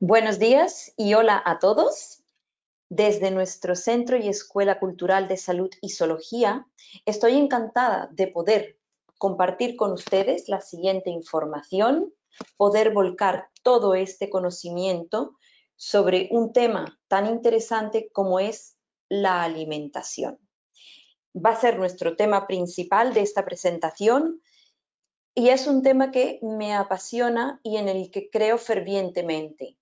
Buenos días y hola a todos. Desde nuestro Centro y Escuela Cultural de Salud y Zoología, estoy encantada de poder compartir con ustedes la siguiente información, poder volcar todo este conocimiento sobre un tema tan interesante como es la alimentación. Va a ser nuestro tema principal de esta presentación y es un tema que me apasiona y en el que creo fervientemente.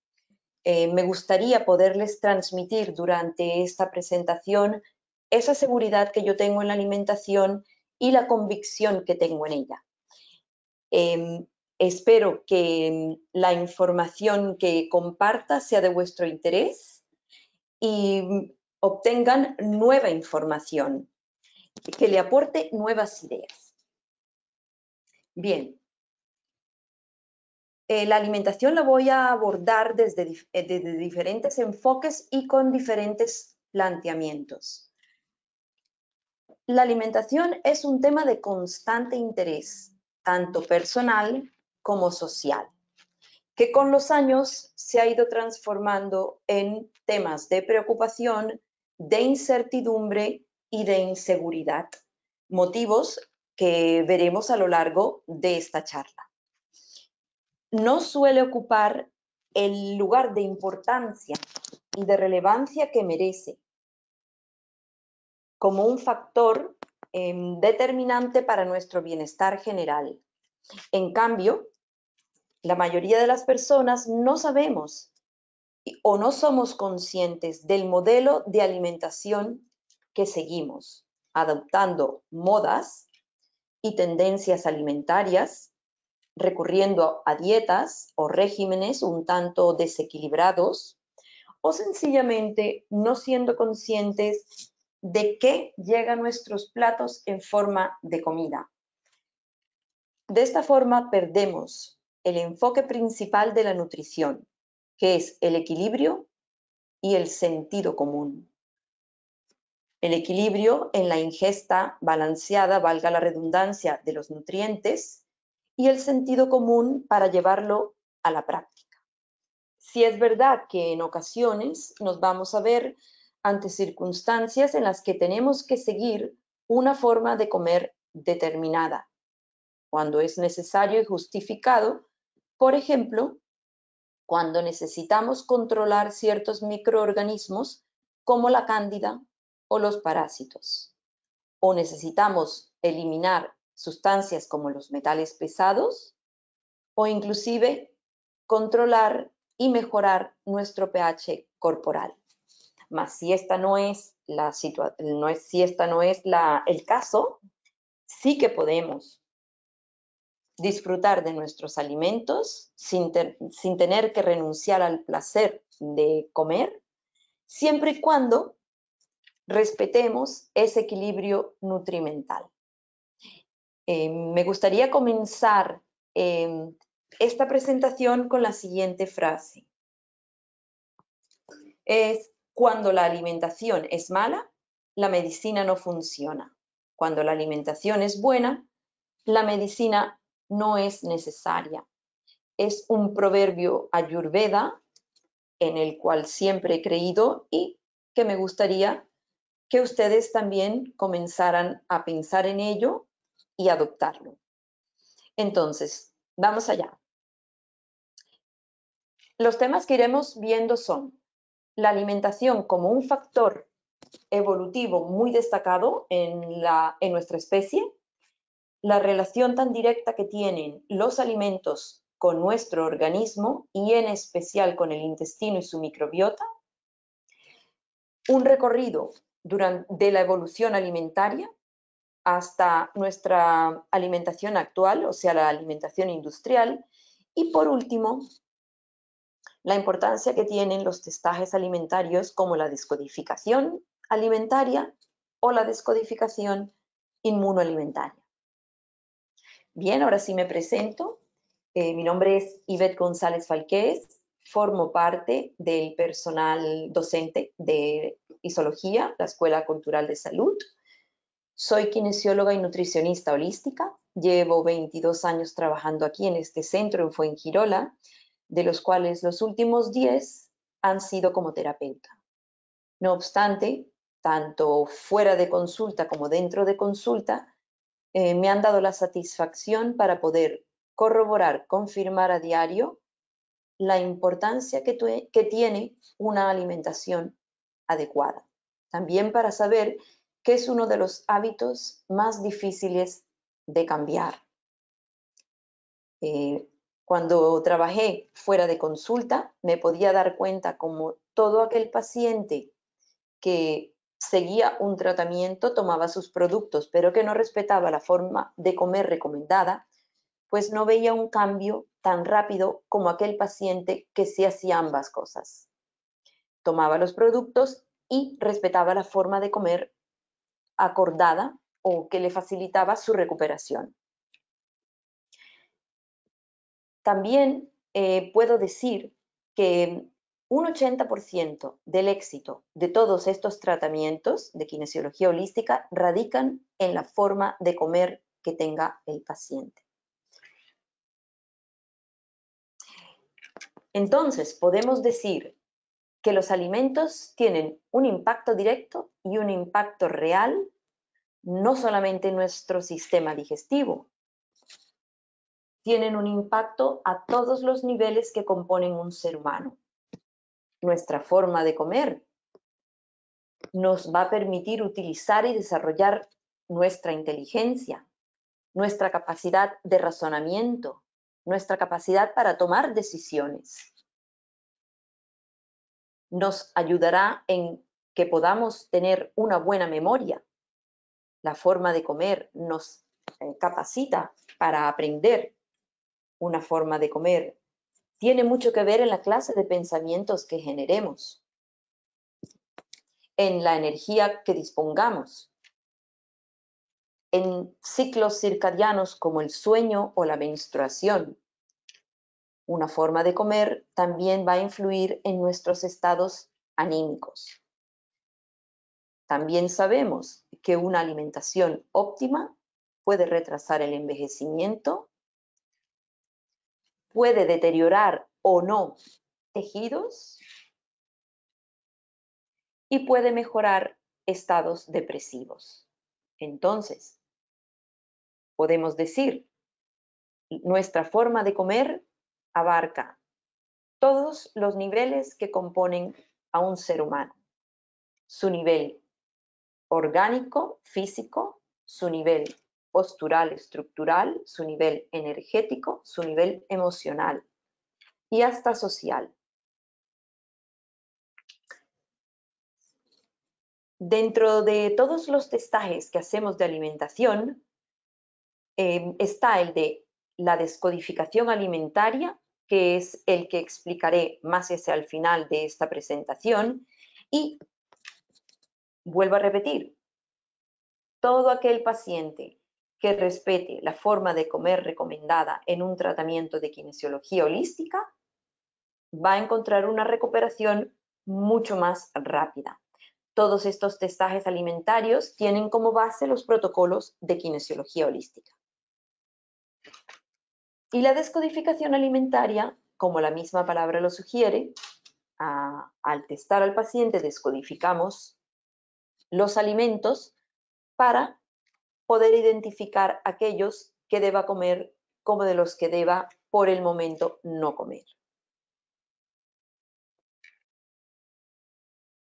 Me gustaría poderles transmitir durante esta presentación esa seguridad que yo tengo en la alimentación y la convicción que tengo en ella. Espero que la información que comparta sea de vuestro interés y obtengan nueva información que le aporte nuevas ideas. Bien, la alimentación la voy a abordar desde diferentes enfoques y con diferentes planteamientos. La alimentación es un tema de constante interés, tanto personal como social, que con los años se ha ido transformando en temas de preocupación, de incertidumbre y de inseguridad, motivos que veremos a lo largo de esta charla. No suele ocupar el lugar de importancia y de relevancia que merece como un factor determinante para nuestro bienestar general. En cambio, la mayoría de las personas no sabemos o no somos conscientes del modelo de alimentación que seguimos, adoptando modas y tendencias alimentarias, recurriendo a dietas o regímenes un tanto desequilibrados, o sencillamente no siendo conscientes de qué llega a nuestros platos en forma de comida. De esta forma perdemos el enfoque principal de la nutrición, que es el equilibrio y el sentido común. El equilibrio en la ingesta balanceada, valga la redundancia, de los nutrientes, y el sentido común para llevarlo a la práctica. Si es verdad que en ocasiones nos vamos a ver ante circunstancias en las que tenemos que seguir una forma de comer determinada, cuando es necesario y justificado, por ejemplo, cuando necesitamos controlar ciertos microorganismos como la cándida o los parásitos, o necesitamos eliminar sustancias como los metales pesados, o inclusive controlar y mejorar nuestro pH corporal. Mas si esta no es el caso, sí que podemos disfrutar de nuestros alimentos sin tener que renunciar al placer de comer, siempre y cuando respetemos ese equilibrio nutrimental. Me gustaría comenzar esta presentación con la siguiente frase. Es: cuando la alimentación es mala, la medicina no funciona. Cuando la alimentación es buena, la medicina no es necesaria. Es un proverbio ayurveda en el cual siempre he creído y que me gustaría que ustedes también comenzaran a pensar en ello y adoptarlo. Entonces, vamos allá. Los temas que iremos viendo son la alimentación como un factor evolutivo muy destacado en nuestra especie, la relación tan directa que tienen los alimentos con nuestro organismo y en especial con el intestino y su microbiota, un recorrido de la evolución alimentaria hasta nuestra alimentación actual, o sea, la alimentación industrial, y por último, la importancia que tienen los testajes alimentarios como la descodificación alimentaria o la descodificación inmunoalimentaria. Bien, ahora sí me presento. Mi nombre es Ivette González Falqués, formo parte del personal docente de Zoología, la Escuela Cultural de Salud. Soy kinesióloga y nutricionista holística. Llevo 22 años trabajando aquí en este centro en Fuengirola de los cuales los últimos 10 han sido como terapeuta. No obstante, tanto fuera de consulta como dentro de consulta, me han dado la satisfacción para poder corroborar, confirmar a diario la importancia que tiene una alimentación adecuada. También para saber que es uno de los hábitos más difíciles de cambiar. Cuando trabajé fuera de consulta, me podía dar cuenta como todo aquel paciente que seguía un tratamiento, tomaba sus productos, pero que no respetaba la forma de comer recomendada, pues no veía un cambio tan rápido como aquel paciente que sí hacía ambas cosas. Tomaba los productos y respetaba la forma de comer acordada o que le facilitaba su recuperación. También puedo decir que un 80% del éxito de todos estos tratamientos de kinesiología holística radican en la forma de comer que tenga el paciente. Entonces, podemos decir que los alimentos tienen un impacto directo y un impacto real, no solamente en nuestro sistema digestivo, tienen un impacto a todos los niveles que componen un ser humano. Nuestra forma de comer nos va a permitir utilizar y desarrollar nuestra inteligencia, nuestra capacidad de razonamiento, nuestra capacidad para tomar decisiones. Nos ayudará en que podamos tener una buena memoria. La forma de comer nos capacita para aprender. Una forma de comer tiene mucho que ver en la clase de pensamientos que generemos, en la energía que dispongamos, en ciclos circadianos como el sueño o la menstruación. Una forma de comer también va a influir en nuestros estados anímicos. También sabemos que una alimentación óptima puede retrasar el envejecimiento, puede deteriorar o no tejidos y puede mejorar estados depresivos. Entonces, podemos decir, nuestra forma de comer abarca todos los niveles que componen a un ser humano. Su nivel orgánico, físico, su nivel postural, estructural, su nivel energético, su nivel emocional y hasta social. Dentro de todos los testajes que hacemos de alimentación, está el de la descodificación alimentaria, que es el que explicaré más hacia el final de esta presentación, y vuelvo a repetir, todo aquel paciente que respete la forma de comer recomendada en un tratamiento de kinesiología holística va a encontrar una recuperación mucho más rápida. Todos estos testajes alimentarios tienen como base los protocolos de kinesiología holística. Y la descodificación alimentaria, como la misma palabra lo sugiere, al testar al paciente descodificamos los alimentos para poder identificar aquellos que deba comer como de los que deba por el momento no comer.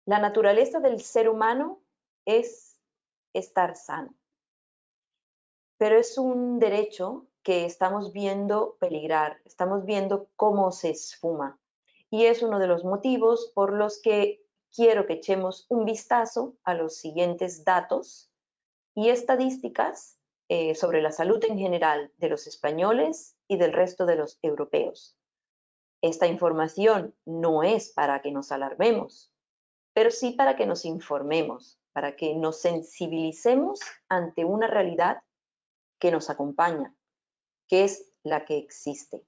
La naturaleza del ser humano es estar sano, pero es un derecho que estamos viendo peligrar, estamos viendo cómo se esfuma. Y es uno de los motivos por los que quiero que echemos un vistazo a los siguientes datos y estadísticas sobre la salud en general de los españoles y del resto de los europeos. Esta información no es para que nos alarmemos, pero sí para que nos informemos, para que nos sensibilicemos ante una realidad que nos acompaña, que es la que existe.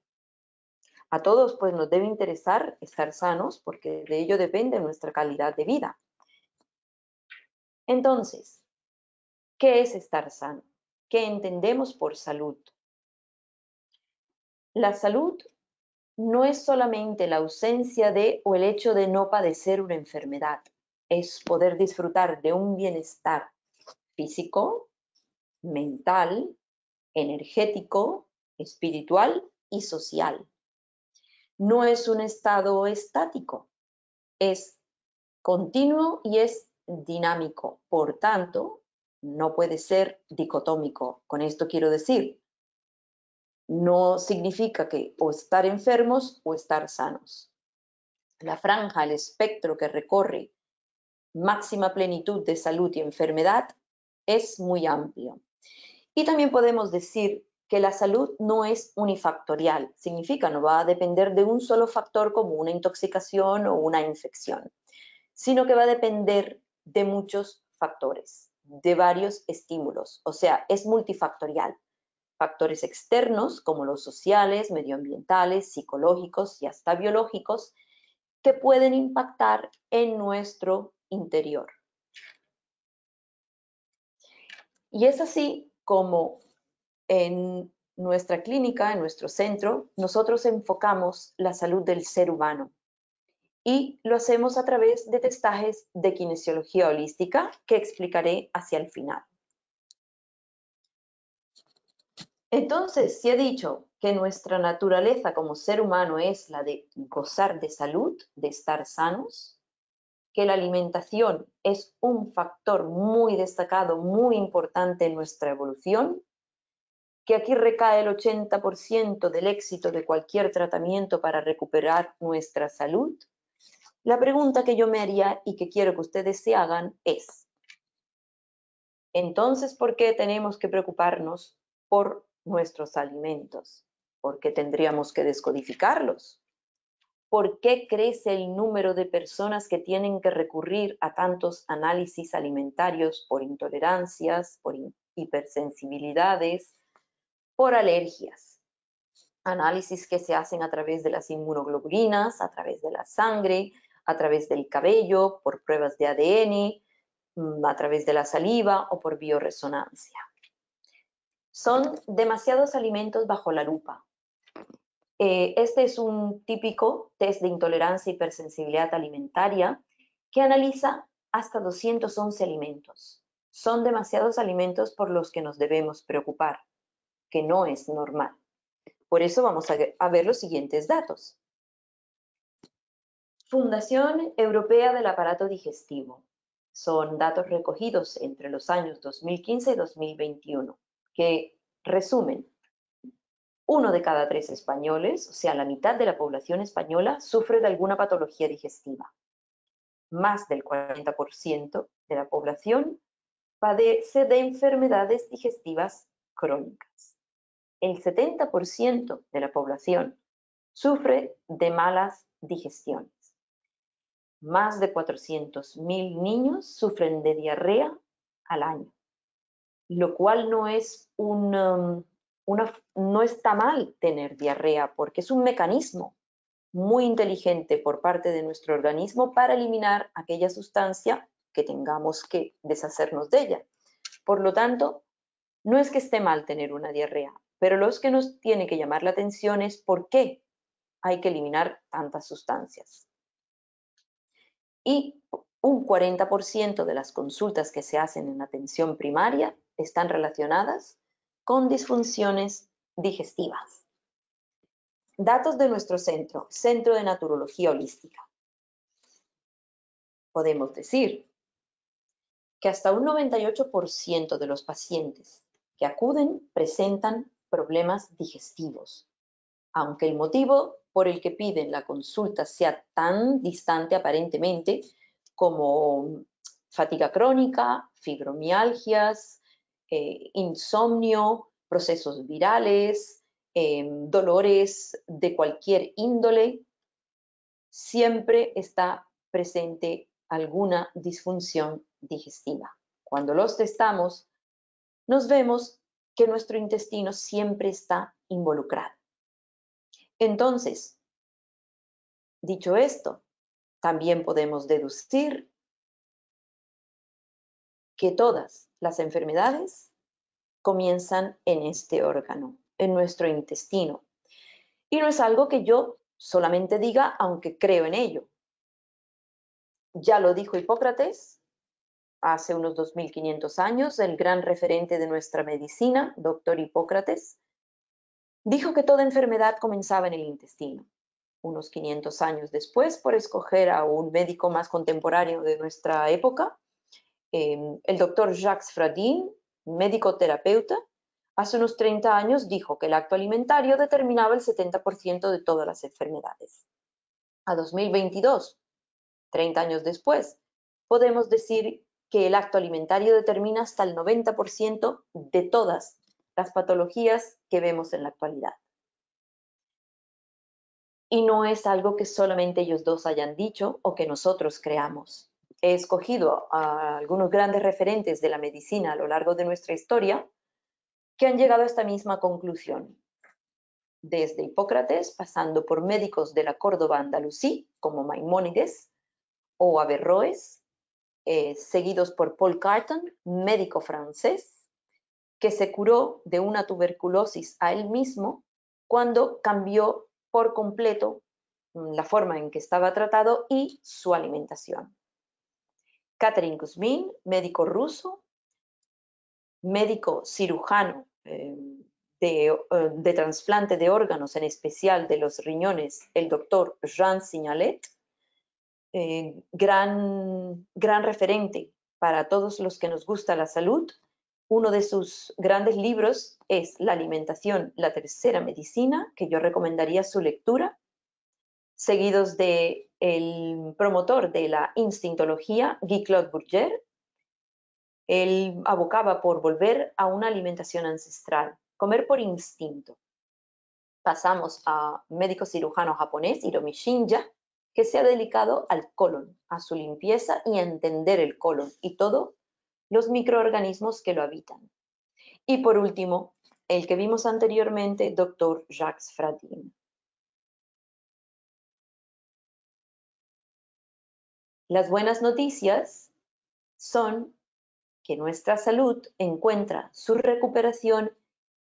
A todos pues nos debe interesar estar sanos porque de ello depende nuestra calidad de vida. Entonces, ¿qué es estar sano? ¿Qué entendemos por salud? La salud no es solamente la ausencia de o el hecho de no padecer una enfermedad, es poder disfrutar de un bienestar físico, mental, energético, espiritual y social. No es un estado estático, es continuo y es dinámico. Por tanto, no puede ser dicotómico. Con esto quiero decir, no significa que o estar enfermos o estar sanos. La franja, el espectro que recorre máxima plenitud de salud y enfermedad es muy amplio. Y también podemos decir que la salud no es unifactorial, significa no va a depender de un solo factor como una intoxicación o una infección, sino que va a depender de muchos factores, de varios estímulos, o sea, es multifactorial. Factores externos como los sociales, medioambientales, psicológicos y hasta biológicos que pueden impactar en nuestro interior. Y es así como en nuestra clínica, en nuestro centro, nosotros enfocamos la salud del ser humano y lo hacemos a través de testajes de kinesiología holística que explicaré hacia el final. Entonces, si he dicho que nuestra naturaleza como ser humano es la de gozar de salud, de estar sanos, que la alimentación es un factor muy destacado, muy importante en nuestra evolución, que aquí recae el 80% del éxito de cualquier tratamiento para recuperar nuestra salud, la pregunta que yo me haría y que quiero que ustedes se hagan es, entonces, ¿por qué tenemos que preocuparnos por nuestros alimentos? ¿Por qué tendríamos que descodificarlos? ¿Por qué crece el número de personas que tienen que recurrir a tantos análisis alimentarios por intolerancias, por hipersensibilidades, por alergias? Análisis que se hacen a través de las inmunoglobulinas, a través de la sangre, a través del cabello, por pruebas de ADN, a través de la saliva o por bioresonancia. Son demasiados alimentos bajo la lupa. Este es un típico test de intolerancia e hipersensibilidad alimentaria que analiza hasta 211 alimentos. Son demasiados alimentos por los que nos debemos preocupar, que no es normal. Por eso vamos a ver los siguientes datos. Fundación Europea del Aparato Digestivo. Son datos recogidos entre los años 2015 y 2021, que resumen, 1 de cada 3 españoles, o sea, la mitad de la población española, sufre de alguna patología digestiva. Más del 40% de la población padece de enfermedades digestivas crónicas. El 70% de la población sufre de malas digestiones. Más de 400.000 niños sufren de diarrea al año, lo cual no está mal tener diarrea porque es un mecanismo muy inteligente por parte de nuestro organismo para eliminar aquella sustancia que tengamos que deshacernos de ella. Por lo tanto, no es que esté mal tener una diarrea, pero lo que nos tiene que llamar la atención es por qué hay que eliminar tantas sustancias. Y un 40% de las consultas que se hacen en atención primaria están relacionadas con disfunciones digestivas. Datos de nuestro centro, Centro de Naturología Holística. Podemos decir que hasta un 98% de los pacientes que acuden presentan problemas digestivos, aunque el motivo por el que piden la consulta sea tan distante aparentemente como fatiga crónica, fibromialgias, insomnio, procesos virales, dolores de cualquier índole, siempre está presente alguna disfunción digestiva. Cuando los testamos, nos vemos que nuestro intestino siempre está involucrado. Entonces, dicho esto, también podemos deducir que todas las enfermedades comienzan en este órgano, en nuestro intestino. Y no es algo que yo solamente diga aunque creo en ello. Ya lo dijo Hipócrates hace unos 2500 años, el gran referente de nuestra medicina, doctor Hipócrates, dijo que toda enfermedad comenzaba en el intestino. Unos 500 años después, por escoger a un médico más contemporáneo de nuestra época, el doctor Jacques Fradin, médico terapeuta, hace unos 30 años dijo que el acto alimentario determinaba el 70% de todas las enfermedades. A 2022, 30 años después, podemos decir que el acto alimentario determina hasta el 90% de todas las patologías que vemos en la actualidad. Y no es algo que solamente ellos dos hayan dicho o que nosotros creamos. He escogido a algunos grandes referentes de la medicina a lo largo de nuestra historia que han llegado a esta misma conclusión. Desde Hipócrates, pasando por médicos de la Córdoba andalusí, como Maimónides o Averroes, seguidos por Paul Carton, médico francés, que se curó de una tuberculosis a él mismo cuando cambió por completo la forma en que estaba tratado y su alimentación. Catherine Kuzmin, médico ruso, médico cirujano de trasplante de órganos, en especial de los riñones, el doctor Jean Signalet, gran referente para todos los que nos gusta la salud. Uno de sus grandes libros es La alimentación, la tercera medicina, que yo recomendaría su lectura, seguidos de el promotor de la instinktología, Guy-Claude Bourdieu. Él abocaba por volver a una alimentación ancestral, comer por instinto. Pasamos a médico cirujano japonés, Hiromi Shinja, que se ha dedicado al colon, a su limpieza y a entender el colon y todos los microorganismos que lo habitan. Y por último, el que vimos anteriormente, doctor Jacques Fradin. Las buenas noticias son que nuestra salud encuentra su recuperación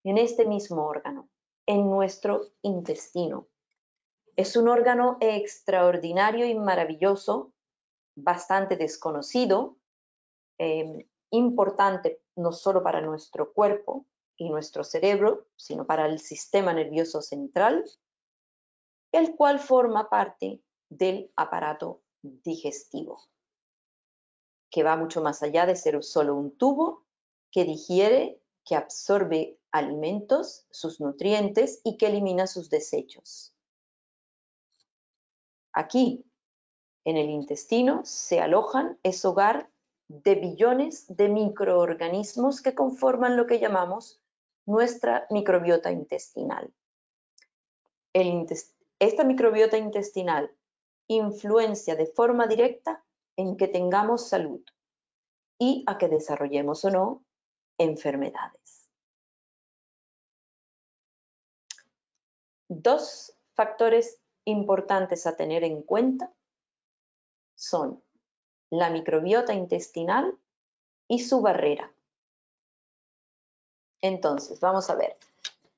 en este mismo órgano, en nuestro intestino. Es un órgano extraordinario y maravilloso, bastante desconocido, importante no solo para nuestro cuerpo y nuestro cerebro, sino para el sistema nervioso central, el cual forma parte del aparato digestivo, que va mucho más allá de ser solo un tubo que digiere, que absorbe alimentos, sus nutrientes y que elimina sus desechos. Aquí, en el intestino, se alojan, es hogar de billones de microorganismos que conforman lo que llamamos nuestra microbiota intestinal. Esta microbiota intestinal influencia de forma directa en que tengamos salud y a que desarrollemos o no enfermedades. Dos factores importantes a tener en cuenta son la microbiota intestinal y su barrera. Entonces, vamos a ver.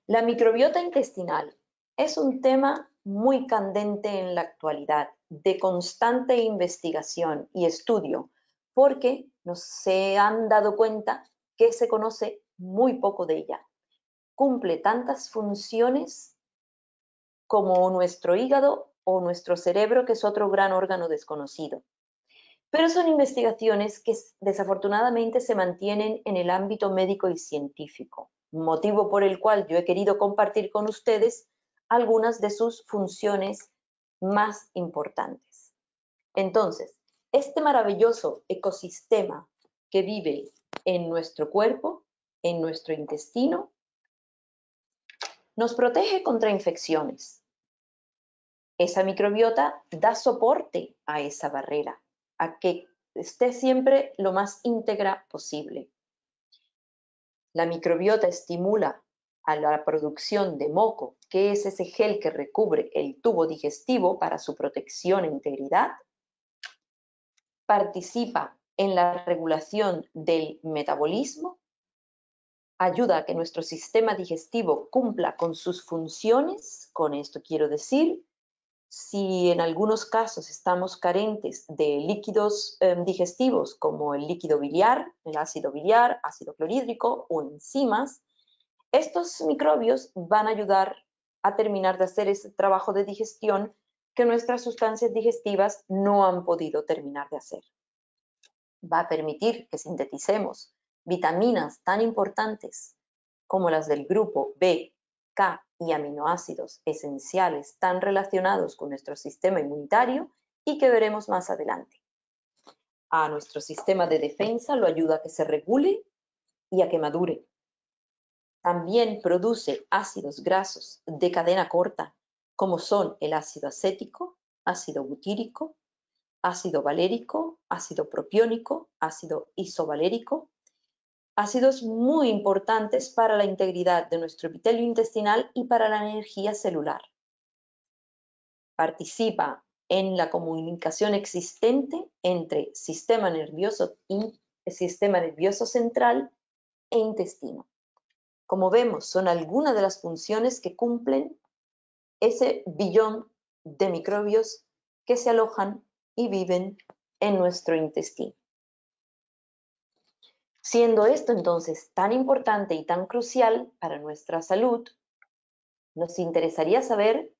La microbiota intestinal es un tema muy candente en la actualidad, de constante investigación y estudio, porque se han dado cuenta que se conoce muy poco de ella. Cumple tantas funciones como nuestro hígado o nuestro cerebro, que es otro gran órgano desconocido. Pero son investigaciones que desafortunadamente se mantienen en el ámbito médico y científico, motivo por el cual yo he querido compartir con ustedes algunas de sus funciones más importantes. Entonces, este maravilloso ecosistema que vive en nuestro cuerpo, en nuestro intestino, nos protege contra infecciones. Esa microbiota da soporte a esa barrera, a que esté siempre lo más íntegra posible. La microbiota estimula a la producción de moco, que es ese gel que recubre el tubo digestivo para su protección e integridad. Participa en la regulación del metabolismo. Ayuda a que nuestro sistema digestivo cumpla con sus funciones. Con esto quiero decir Si en algunos casos estamos carentes de líquidos digestivos como el líquido biliar, el ácido biliar, ácido clorhídrico o enzimas, estos microbios van a ayudar a terminar de hacer ese trabajo de digestión que nuestras sustancias digestivas no han podido terminar de hacer. Va a permitir que sinteticemos vitaminas tan importantes como las del grupo B, K y aminoácidos esenciales tan relacionados con nuestro sistema inmunitario y que veremos más adelante. A nuestro sistema de defensa lo ayuda a que se regule y a que madure. También produce ácidos grasos de cadena corta, como son el ácido acético, ácido butírico, ácido valérico, ácido propiónico, ácido isovalérico, ácidos muy importantes para la integridad de nuestro epitelio intestinal y para la energía celular. Participa en la comunicación existente entre sistema nervioso central e intestino. Como vemos, son algunas de las funciones que cumplen ese billón de microbios que se alojan y viven en nuestro intestino. Siendo esto entonces tan importante y tan crucial para nuestra salud, nos interesaría saber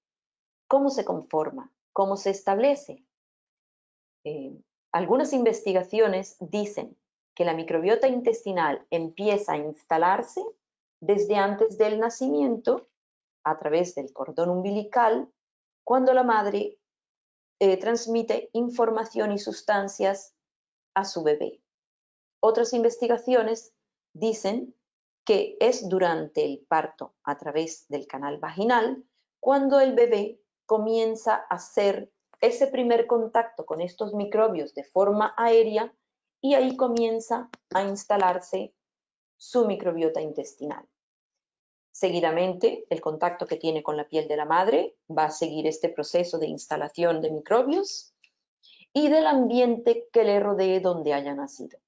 cómo se conforma, cómo se establece. Algunas investigaciones dicen que la microbiota intestinal empieza a instalarse desde antes del nacimiento a través del cordón umbilical, cuando la madre transmite información y sustancias a su bebé. Otras investigaciones dicen que es durante el parto a través del canal vaginal cuando el bebé comienza a hacer ese primer contacto con estos microbios de forma aérea y ahí comienza a instalarse su microbiota intestinal. Seguidamente, el contacto que tiene con la piel de la madre va a seguir este proceso de instalación de microbios y del ambiente que le rodee donde haya nacido.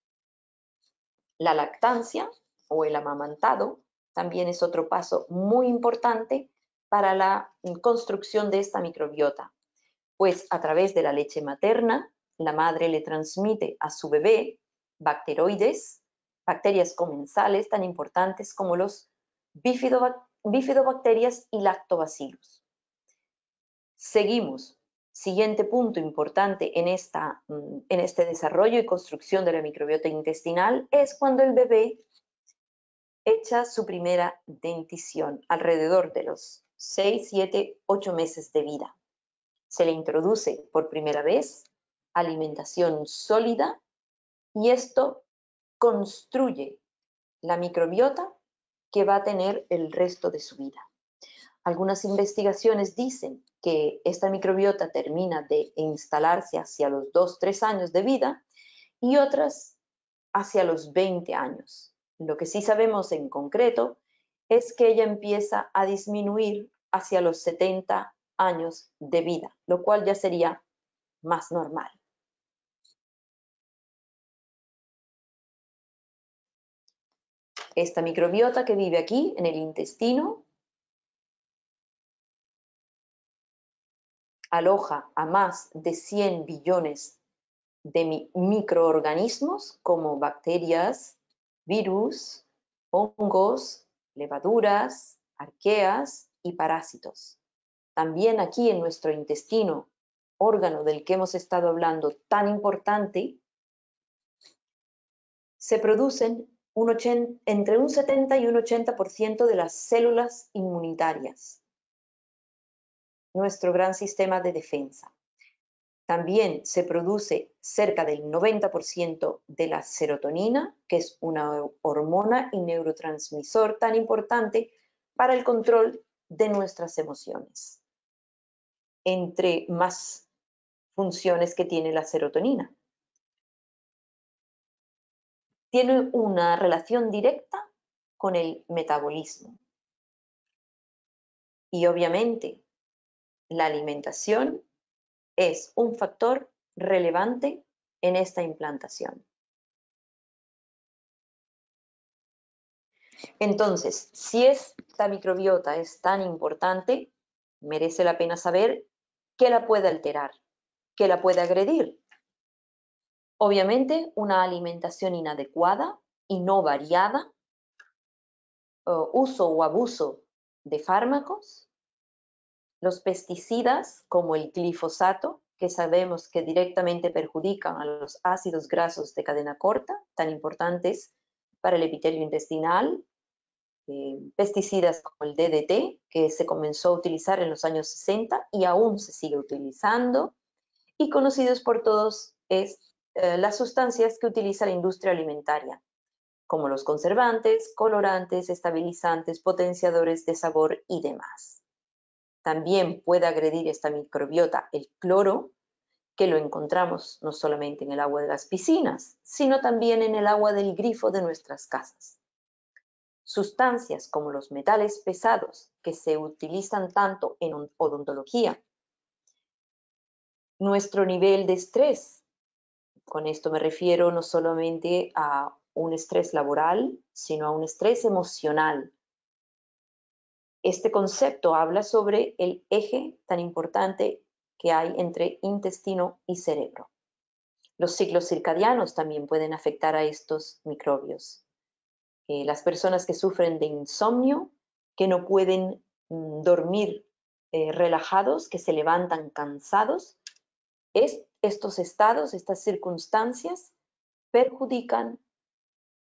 La lactancia o el amamantado también es otro paso muy importante para la construcción de esta microbiota, pues a través de la leche materna, la madre le transmite a su bebé bacteroides, bacterias comensales tan importantes como los bifidobacterias y lactobacillus. Seguimos. Siguiente punto importante en este desarrollo y construcción de la microbiota intestinal es cuando el bebé echa su primera dentición, alrededor de los 6, 7, 8 meses de vida. Se le introduce por primera vez alimentación sólida y esto construye la microbiota que va a tener el resto de su vida. Algunas investigaciones dicen que esta microbiota termina de instalarse hacia los 2, 3 años de vida y otras hacia los 20 años. Lo que sí sabemos en concreto es que ella empieza a disminuir hacia los 70 años de vida, lo cual ya sería más normal. Esta microbiota que vive aquí en el intestino aloja a más de 100 billones de microorganismos como bacterias, virus, hongos, levaduras, arqueas y parásitos. También aquí en nuestro intestino, órgano del que hemos estado hablando tan importante, se producen entre un 70 y un 80% de las células inmunitarias, nuestro gran sistema de defensa. También se produce cerca del 90% de la serotonina, que es una hormona y neurotransmisor tan importante para el control de nuestras emociones, entre más funciones que tiene la serotonina. Tiene una relación directa con el metabolismo. Y obviamente, la alimentación es un factor relevante en esta implantación. Entonces, si esta microbiota es tan importante, merece la pena saber ¿Qué la puede alterar? ¿Qué la puede agredir? Obviamente, una alimentación inadecuada y no variada, uso o abuso de fármacos, los pesticidas como el glifosato, que sabemos que directamente perjudican a los ácidos grasos de cadena corta, tan importantes para el epitelio intestinal, pesticidas como el DDT, que se comenzó a utilizar en los años 60 y aún se sigue utilizando, y conocidos por todos es las sustancias que utiliza la industria alimentaria, como los conservantes, colorantes, estabilizantes, potenciadores de sabor y demás. También puede agredir esta microbiota el cloro, que lo encontramos no solamente en el agua de las piscinas, sino también en el agua del grifo de nuestras casas. Sustancias como los metales pesados, que se utilizan tanto en odontología. Nuestro nivel de estrés, con esto me refiero no solamente a un estrés laboral, sino a un estrés emocional. Este concepto habla sobre el eje tan importante que hay entre intestino y cerebro. Los ciclos circadianos también pueden afectar a estos microbios. Las personas que sufren de insomnio, que no pueden dormir relajados, que se levantan cansados, estos estados, estas circunstancias perjudican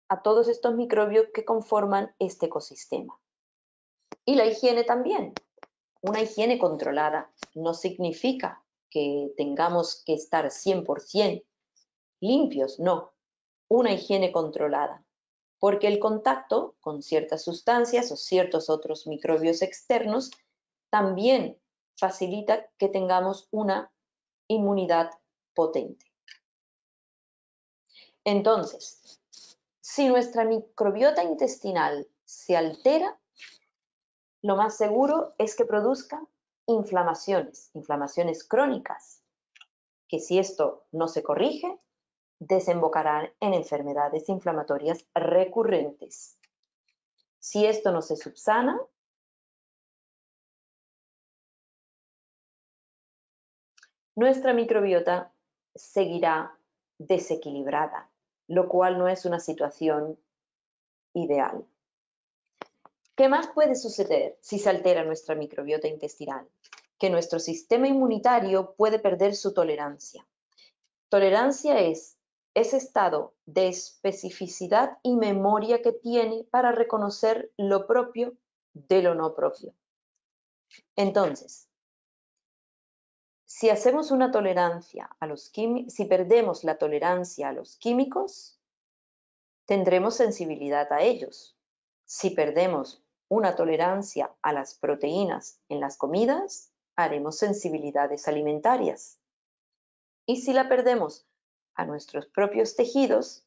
a todos estos microbios que conforman este ecosistema. Y la higiene también. Una higiene controlada no significa que tengamos que estar 100% limpios, no. Una higiene controlada, porque el contacto con ciertas sustancias o ciertos otros microbios externos también facilita que tengamos una inmunidad potente. Entonces, si nuestra microbiota intestinal se altera, lo más seguro es que produzca inflamaciones crónicas, que si esto no se corrige, desembocarán en enfermedades inflamatorias recurrentes. Si esto no se subsana, nuestra microbiota seguirá desequilibrada, lo cual no es una situación ideal. ¿Qué más puede suceder si se altera nuestra microbiota intestinal? Que nuestro sistema inmunitario puede perder su tolerancia. Tolerancia es ese estado de especificidad y memoria que tiene para reconocer lo propio de lo no propio. Entonces, si hacemos una tolerancia a los químicos, si perdemos la tolerancia a los químicos, tendremos sensibilidad a ellos. Si perdemos una tolerancia a las proteínas en las comidas, haremos sensibilidades alimentarias. Y si la perdemos a nuestros propios tejidos,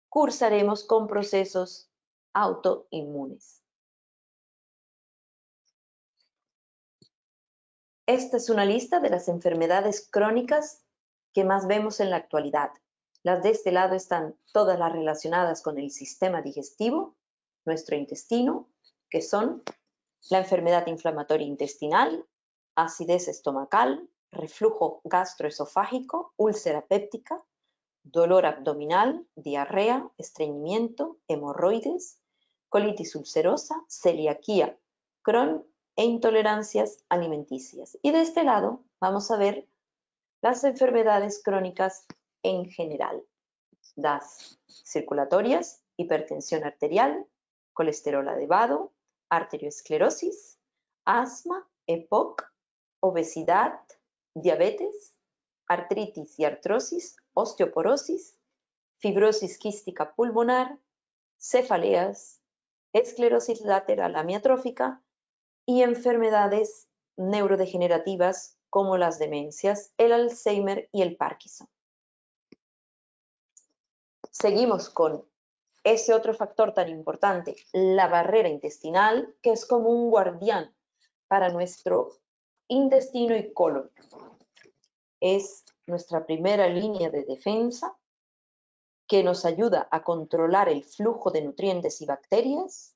cursaremos con procesos autoinmunes. Esta es una lista de las enfermedades crónicas que más vemos en la actualidad. Las de este lado están todas las relacionadas con el sistema digestivo, nuestro intestino, que son la enfermedad inflamatoria intestinal, acidez estomacal, reflujo gastroesofágico, úlcera péptica, dolor abdominal, diarrea, estreñimiento, hemorroides, colitis ulcerosa, celiaquía, Crohn e intolerancias alimenticias. Y de este lado vamos a ver las enfermedades crónicas en general, las circulatorias, hipertensión arterial, colesterol elevado, arteriosclerosis, asma, EPOC, obesidad, diabetes, artritis y artrosis, osteoporosis, fibrosis quística pulmonar, cefaleas, esclerosis lateral amiotrófica y enfermedades neurodegenerativas como las demencias, el Alzheimer y el Parkinson. Seguimos con ese otro factor tan importante, la barrera intestinal, que es como un guardián para nuestro intestino y colon. Es nuestra primera línea de defensa que nos ayuda a controlar el flujo de nutrientes y bacterias.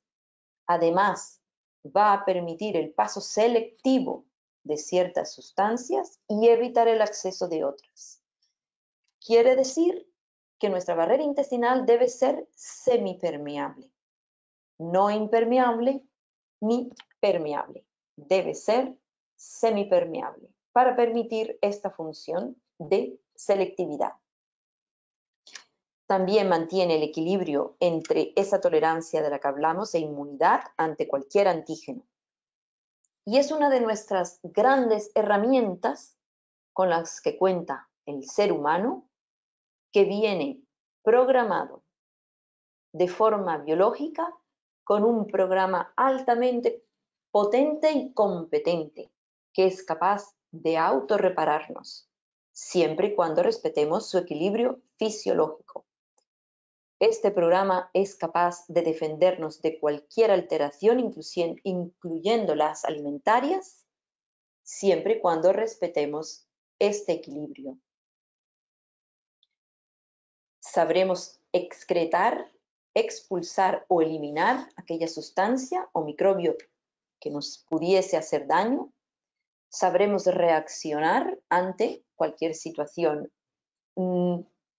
Además, va a permitir el paso selectivo de ciertas sustancias y evitar el acceso de otras. Quiere decir que nuestra barrera intestinal debe ser semipermeable, no impermeable ni permeable. Debe ser semipermeable para permitir esta función de selectividad. También mantiene el equilibrio entre esa tolerancia de la que hablamos e inmunidad ante cualquier antígeno. Y es una de nuestras grandes herramientas con las que cuenta el ser humano, que viene programado de forma biológica con un programa altamente potente y competente, que es capaz de autorrepararnos, siempre y cuando respetemos su equilibrio fisiológico. Este programa es capaz de defendernos de cualquier alteración, incluyendo las alimentarias, siempre y cuando respetemos este equilibrio. Sabremos excretar, expulsar o eliminar aquella sustancia o microbio que nos pudiese hacer daño. Sabremos reaccionar ante cualquier situación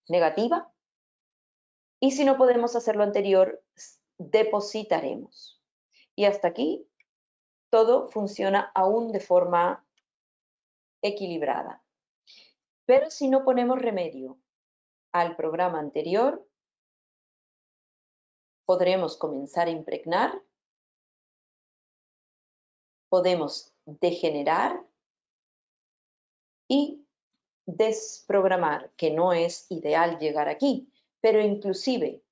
negativa. Y si no podemos hacer lo anterior, depositaremos. Y hasta aquí todo funciona aún de forma equilibrada. Pero si no ponemos remedio al programa anterior, podremos comenzar a impregnar, podemos degenerar y desprogramar, que no es ideal llegar aquí, pero inclusive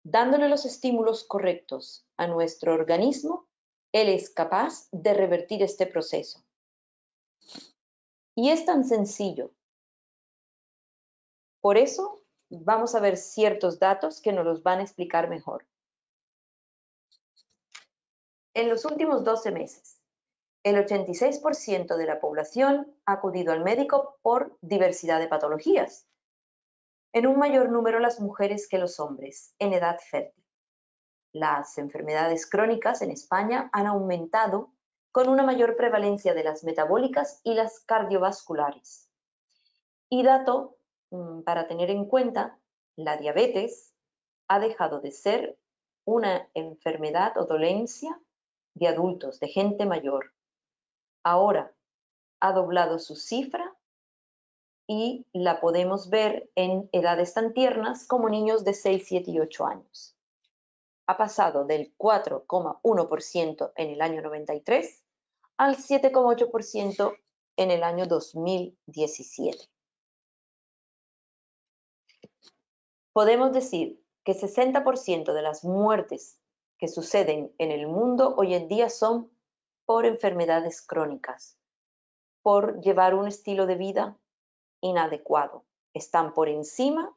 dándole los estímulos correctos a nuestro organismo, él es capaz de revertir este proceso. Y es tan sencillo. Por eso vamos a ver ciertos datos que nos los van a explicar mejor. En los últimos 12 meses, el 86% de la población ha acudido al médico por diversidad de patologías, en un mayor número las mujeres que los hombres, en edad fértil. Las enfermedades crónicas en España han aumentado con una mayor prevalencia de las metabólicas y las cardiovasculares. Y dato para tener en cuenta, la diabetes ha dejado de ser una enfermedad o dolencia de adultos, de gente mayor. Ahora ha doblado su cifra y la podemos ver en edades tan tiernas como niños de 6, 7 y 8 años. Ha pasado del 4,1% en el año 93 al 7,8% en el año 2017. Podemos decir que 60% de las muertes que suceden en el mundo hoy en día son por enfermedades crónicas, por llevar un estilo de vida inadecuado. Están por encima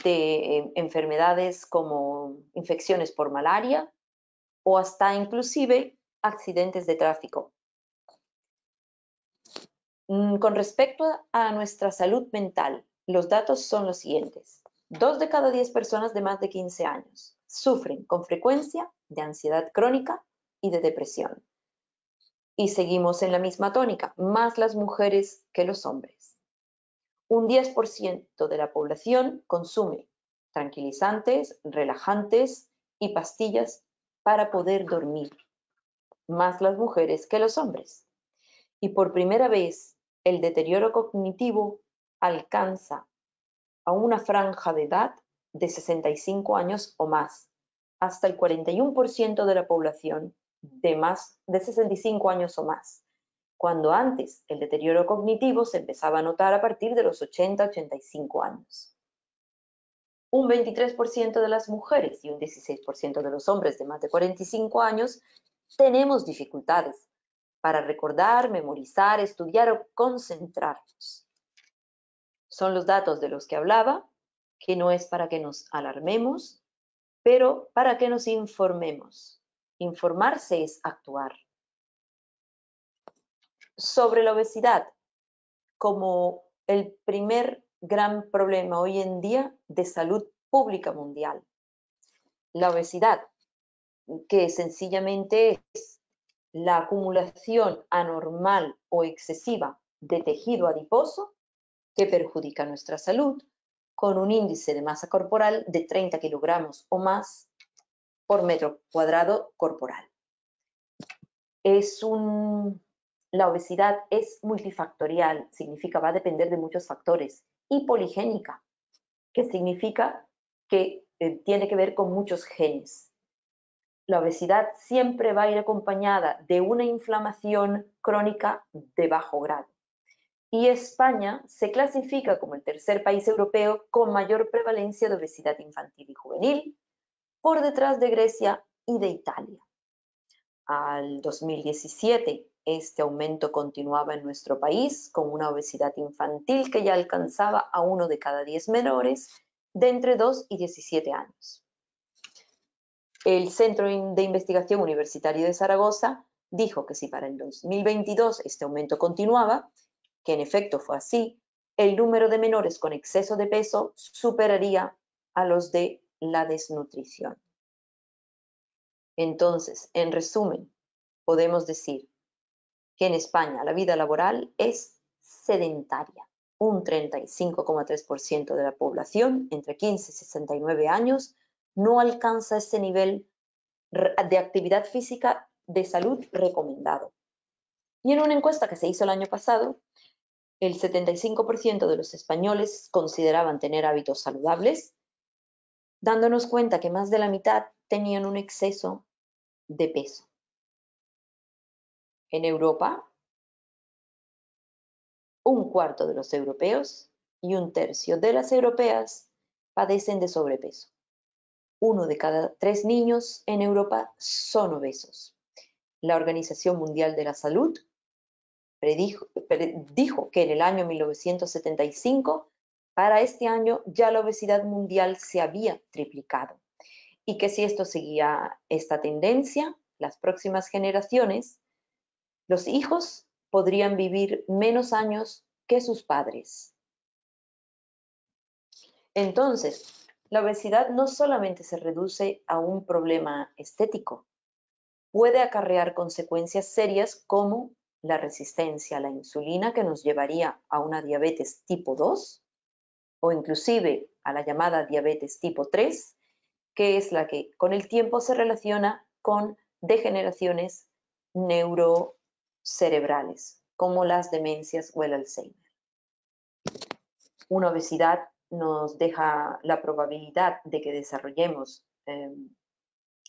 de enfermedades como infecciones por malaria o hasta inclusive accidentes de tráfico. Con respecto a nuestra salud mental, los datos son los siguientes. 2 de cada 10 personas de más de 15 años sufren con frecuencia de ansiedad crónica y de depresión. Y seguimos en la misma tónica, más las mujeres que los hombres. Un 10% de la población consume tranquilizantes, relajantes y pastillas para poder dormir, más las mujeres que los hombres. Y por primera vez, el deterioro cognitivo alcanza a una franja de edad de 65 años o más, hasta el 41% de la población de más de 65 años o más, cuando antes el deterioro cognitivo se empezaba a notar a partir de los 80-85 años. Un 23% de las mujeres y un 16% de los hombres de más de 45 años tenemos dificultades para recordar, memorizar, estudiar o concentrarnos. Son los datos de los que hablaba, que no es para que nos alarmemos, pero para que nos informemos. Informarse es actuar. Sobre la obesidad, como el primer gran problema hoy en día de salud pública mundial. La obesidad, que sencillamente es la acumulación anormal o excesiva de tejido adiposo que perjudica nuestra salud, con un índice de masa corporal de 30 kilogramos o más por metro cuadrado corporal. La obesidad es multifactorial, significa va a depender de muchos factores, y poligénica, que significa que tiene que ver con muchos genes. La obesidad siempre va a ir acompañada de una inflamación crónica de bajo grado. Y España se clasifica como el tercer país europeo con mayor prevalencia de obesidad infantil y juvenil, por detrás de Grecia y de Italia. Al 2017, este aumento continuaba en nuestro país con una obesidad infantil que ya alcanzaba a 1 de cada 10 menores de entre 2 y 17 años. El Centro de Investigación Universitario de Zaragoza dijo que si para el 2022 este aumento continuaba, que en efecto fue así, el número de menores con exceso de peso superaría a los de la desnutrición. Entonces, en resumen, podemos decir que en España la vida laboral es sedentaria. Un 35,3% de la población entre 15 y 69 años no alcanza ese nivel de actividad física de salud recomendado. Y en una encuesta que se hizo el año pasado, el 75% de los españoles consideraban tener hábitos saludables, dándonos cuenta que más de la mitad tenían un exceso de peso. En Europa, un cuarto de los europeos y un tercio de las europeas padecen de sobrepeso. 1 de cada 3 niños en Europa son obesos. La Organización Mundial de la Salud dijo que en el año 1975, para este año ya la obesidad mundial se había triplicado y que si esto seguía esta tendencia, las próximas generaciones, los hijos podrían vivir menos años que sus padres. Entonces, la obesidad no solamente se reduce a un problema estético, puede acarrear consecuencias serias como la resistencia a la insulina, que nos llevaría a una diabetes tipo 2 o inclusive a la llamada diabetes tipo 3, que es la que con el tiempo se relaciona con degeneraciones neurocerebrales, como las demencias o el Alzheimer. Una obesidad nos deja la probabilidad de que desarrollemos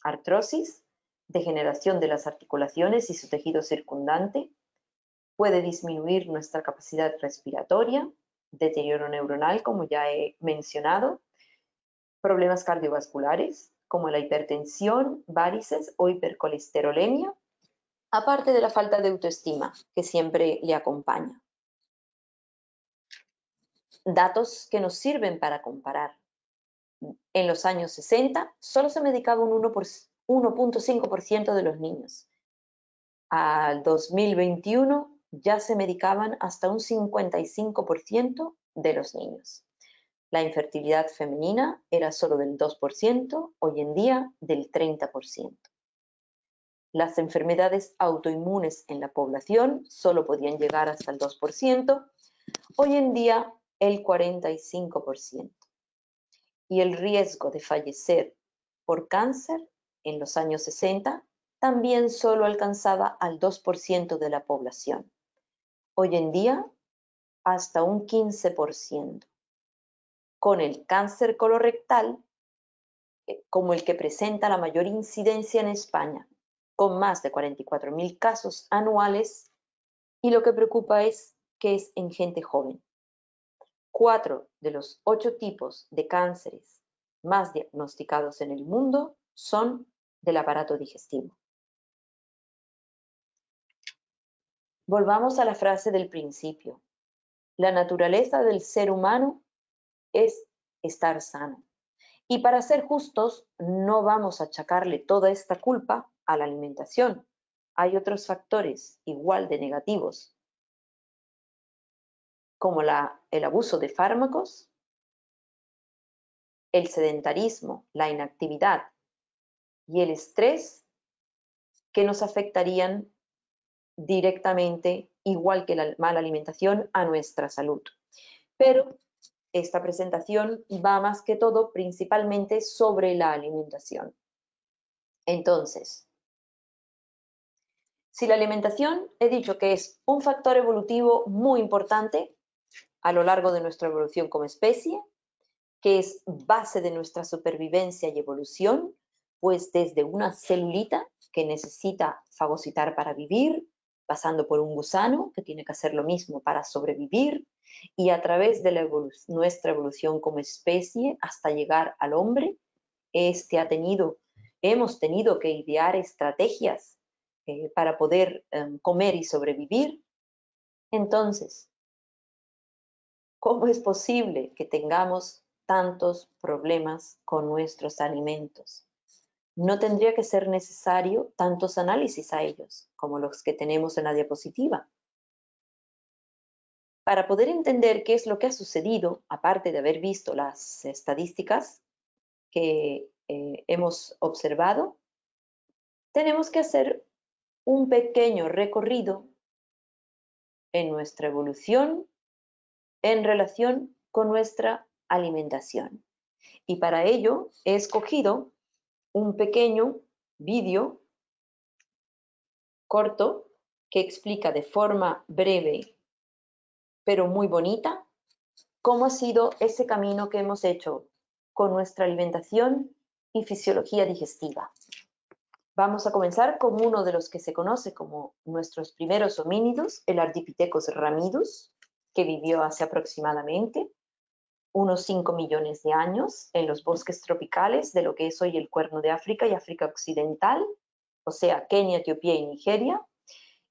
artrosis, degeneración de las articulaciones y su tejido circundante, puede disminuir nuestra capacidad respiratoria, deterioro neuronal, como ya he mencionado, problemas cardiovasculares, como la hipertensión, varices o hipercolesterolemia, aparte de la falta de autoestima que siempre le acompaña. Datos que nos sirven para comparar. En los años 60 solo se medicaba un 1,5% de los niños. Al 2021 ya se medicaban hasta un 55% de los niños. La infertilidad femenina era solo del 2%, hoy en día del 30%. Las enfermedades autoinmunes en la población solo podían llegar hasta el 2%, hoy en día el 45%. Y el riesgo de fallecer por cáncer en los años 60 también solo alcanzaba al 2% de la población. Hoy en día, hasta un 15%. Con el cáncer colorectal como el que presenta la mayor incidencia en España, con más de 44.000 casos anuales, y lo que preocupa es que es en gente joven. 4 de los 8 tipos de cánceres más diagnosticados en el mundo son del aparato digestivo. Volvamos a la frase del principio. La naturaleza del ser humano es estar sano. Y para ser justos, no vamos a achacarle toda esta culpa a la alimentación. Hay otros factores igual de negativos, como el abuso de fármacos, el sedentarismo, la inactividad y el estrés que nos afectarían directamente, igual que la mala alimentación, a nuestra salud. Pero esta presentación va más que todo principalmente sobre la alimentación. Entonces, si la alimentación he dicho que es un factor evolutivo muy importante a lo largo de nuestra evolución como especie, que es base de nuestra supervivencia y evolución, pues desde una celulita que necesita fagocitar para vivir, pasando por un gusano que tiene que hacer lo mismo para sobrevivir, y a través de nuestra evolución como especie hasta llegar al hombre, hemos tenido que idear estrategias para poder comer y sobrevivir. Entonces, ¿cómo es posible que tengamos tantos problemas con nuestros alimentos? No tendría que ser necesario tantos análisis a ellos como los que tenemos en la diapositiva. Para poder entender qué es lo que ha sucedido, aparte de haber visto las estadísticas que hemos observado, tenemos que hacer un pequeño recorrido en nuestra evolución en relación con nuestra alimentación. Y para ello he escogido un pequeño vídeo corto que explica de forma breve pero muy bonita cómo ha sido ese camino que hemos hecho con nuestra alimentación y fisiología digestiva. Vamos a comenzar con uno de los que se conoce como nuestros primeros homínidos, el Ardipithecus ramidus, que vivió hace aproximadamente unos 5 millones de años en los bosques tropicales de lo que es hoy el Cuerno de África y África Occidental, o sea, Kenia, Etiopía y Nigeria,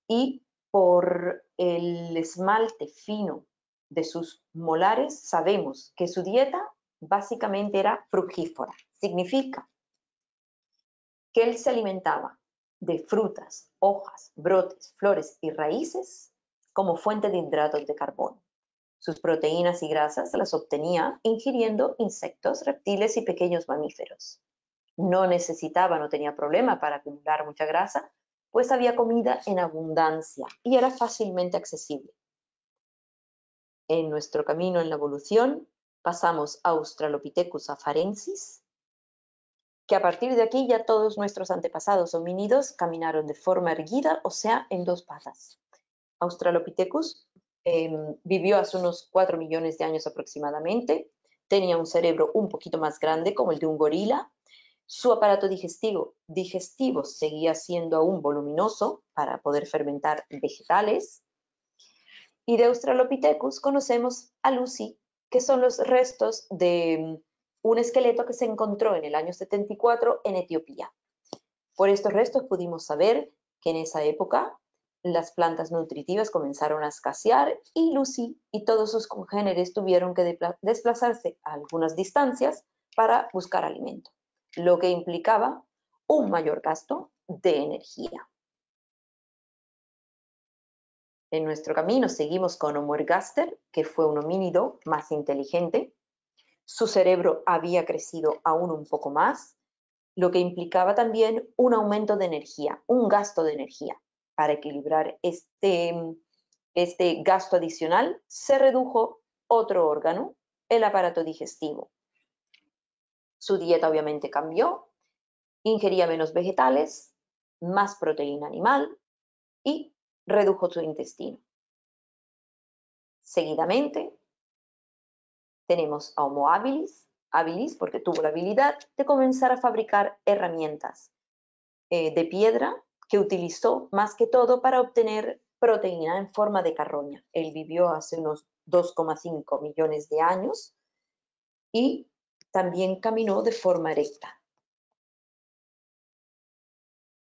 y por el esmalte fino de sus molares sabemos que su dieta básicamente era frugífora. Significa que él se alimentaba de frutas, hojas, brotes, flores y raíces como fuente de hidratos de carbono. Sus proteínas y grasas las obtenía ingiriendo insectos, reptiles y pequeños mamíferos. No necesitaba, no tenía problema para acumular mucha grasa, pues había comida en abundancia y era fácilmente accesible. En nuestro camino en la evolución pasamos a Australopithecus afarensis, que a partir de aquí ya todos nuestros antepasados homínidos caminaron de forma erguida, o sea, en dos patas. Australopithecus vivió hace unos 4 millones de años aproximadamente, tenía un cerebro un poquito más grande como el de un gorila, su aparato digestivo seguía siendo aún voluminoso para poder fermentar vegetales, y de Australopithecus conocemos a Lucy, que son los restos de un esqueleto que se encontró en el año 74 en Etiopía. Por estos restos pudimos saber que en esa época las plantas nutritivas comenzaron a escasear y Lucy y todos sus congéneres tuvieron que desplazarse a algunas distancias para buscar alimento, lo que implicaba un mayor gasto de energía. En nuestro camino seguimos con Homo ergaster, que fue un homínido más inteligente. Su cerebro había crecido aún un poco más, lo que implicaba también un aumento de energía, un gasto de energía. Para equilibrar este gasto adicional, se redujo otro órgano, el aparato digestivo. Su dieta obviamente cambió, ingería menos vegetales, más proteína animal y redujo su intestino. Seguidamente, tenemos a Homo habilis porque tuvo la habilidad de comenzar a fabricar herramientas de piedra que utilizó más que todo para obtener proteína en forma de carroña. Él vivió hace unos 2,5 millones de años y también caminó de forma erecta.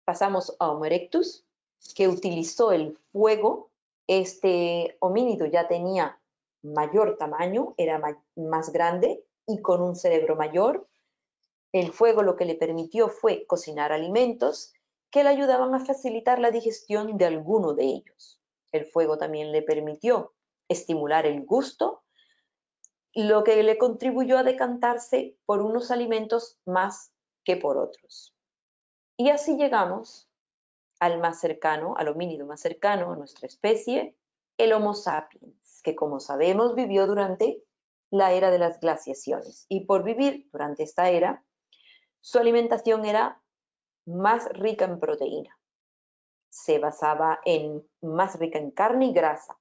Pasamos a Homo erectus, que utilizó el fuego. Este homínido ya tenía mayor tamaño, era más grande y con un cerebro mayor. El fuego lo que le permitió fue cocinar alimentos que le ayudaban a facilitar la digestión de alguno de ellos. El fuego también le permitió estimular el gusto, lo que le contribuyó a decantarse por unos alimentos más que por otros. Y así llegamos al más cercano, al homínido más cercano a nuestra especie, el Homo sapiens, que como sabemos vivió durante la era de las glaciaciones. Y por vivir durante esta era, su alimentación era más rica en proteína. Se basaba en más rica en carne y grasa.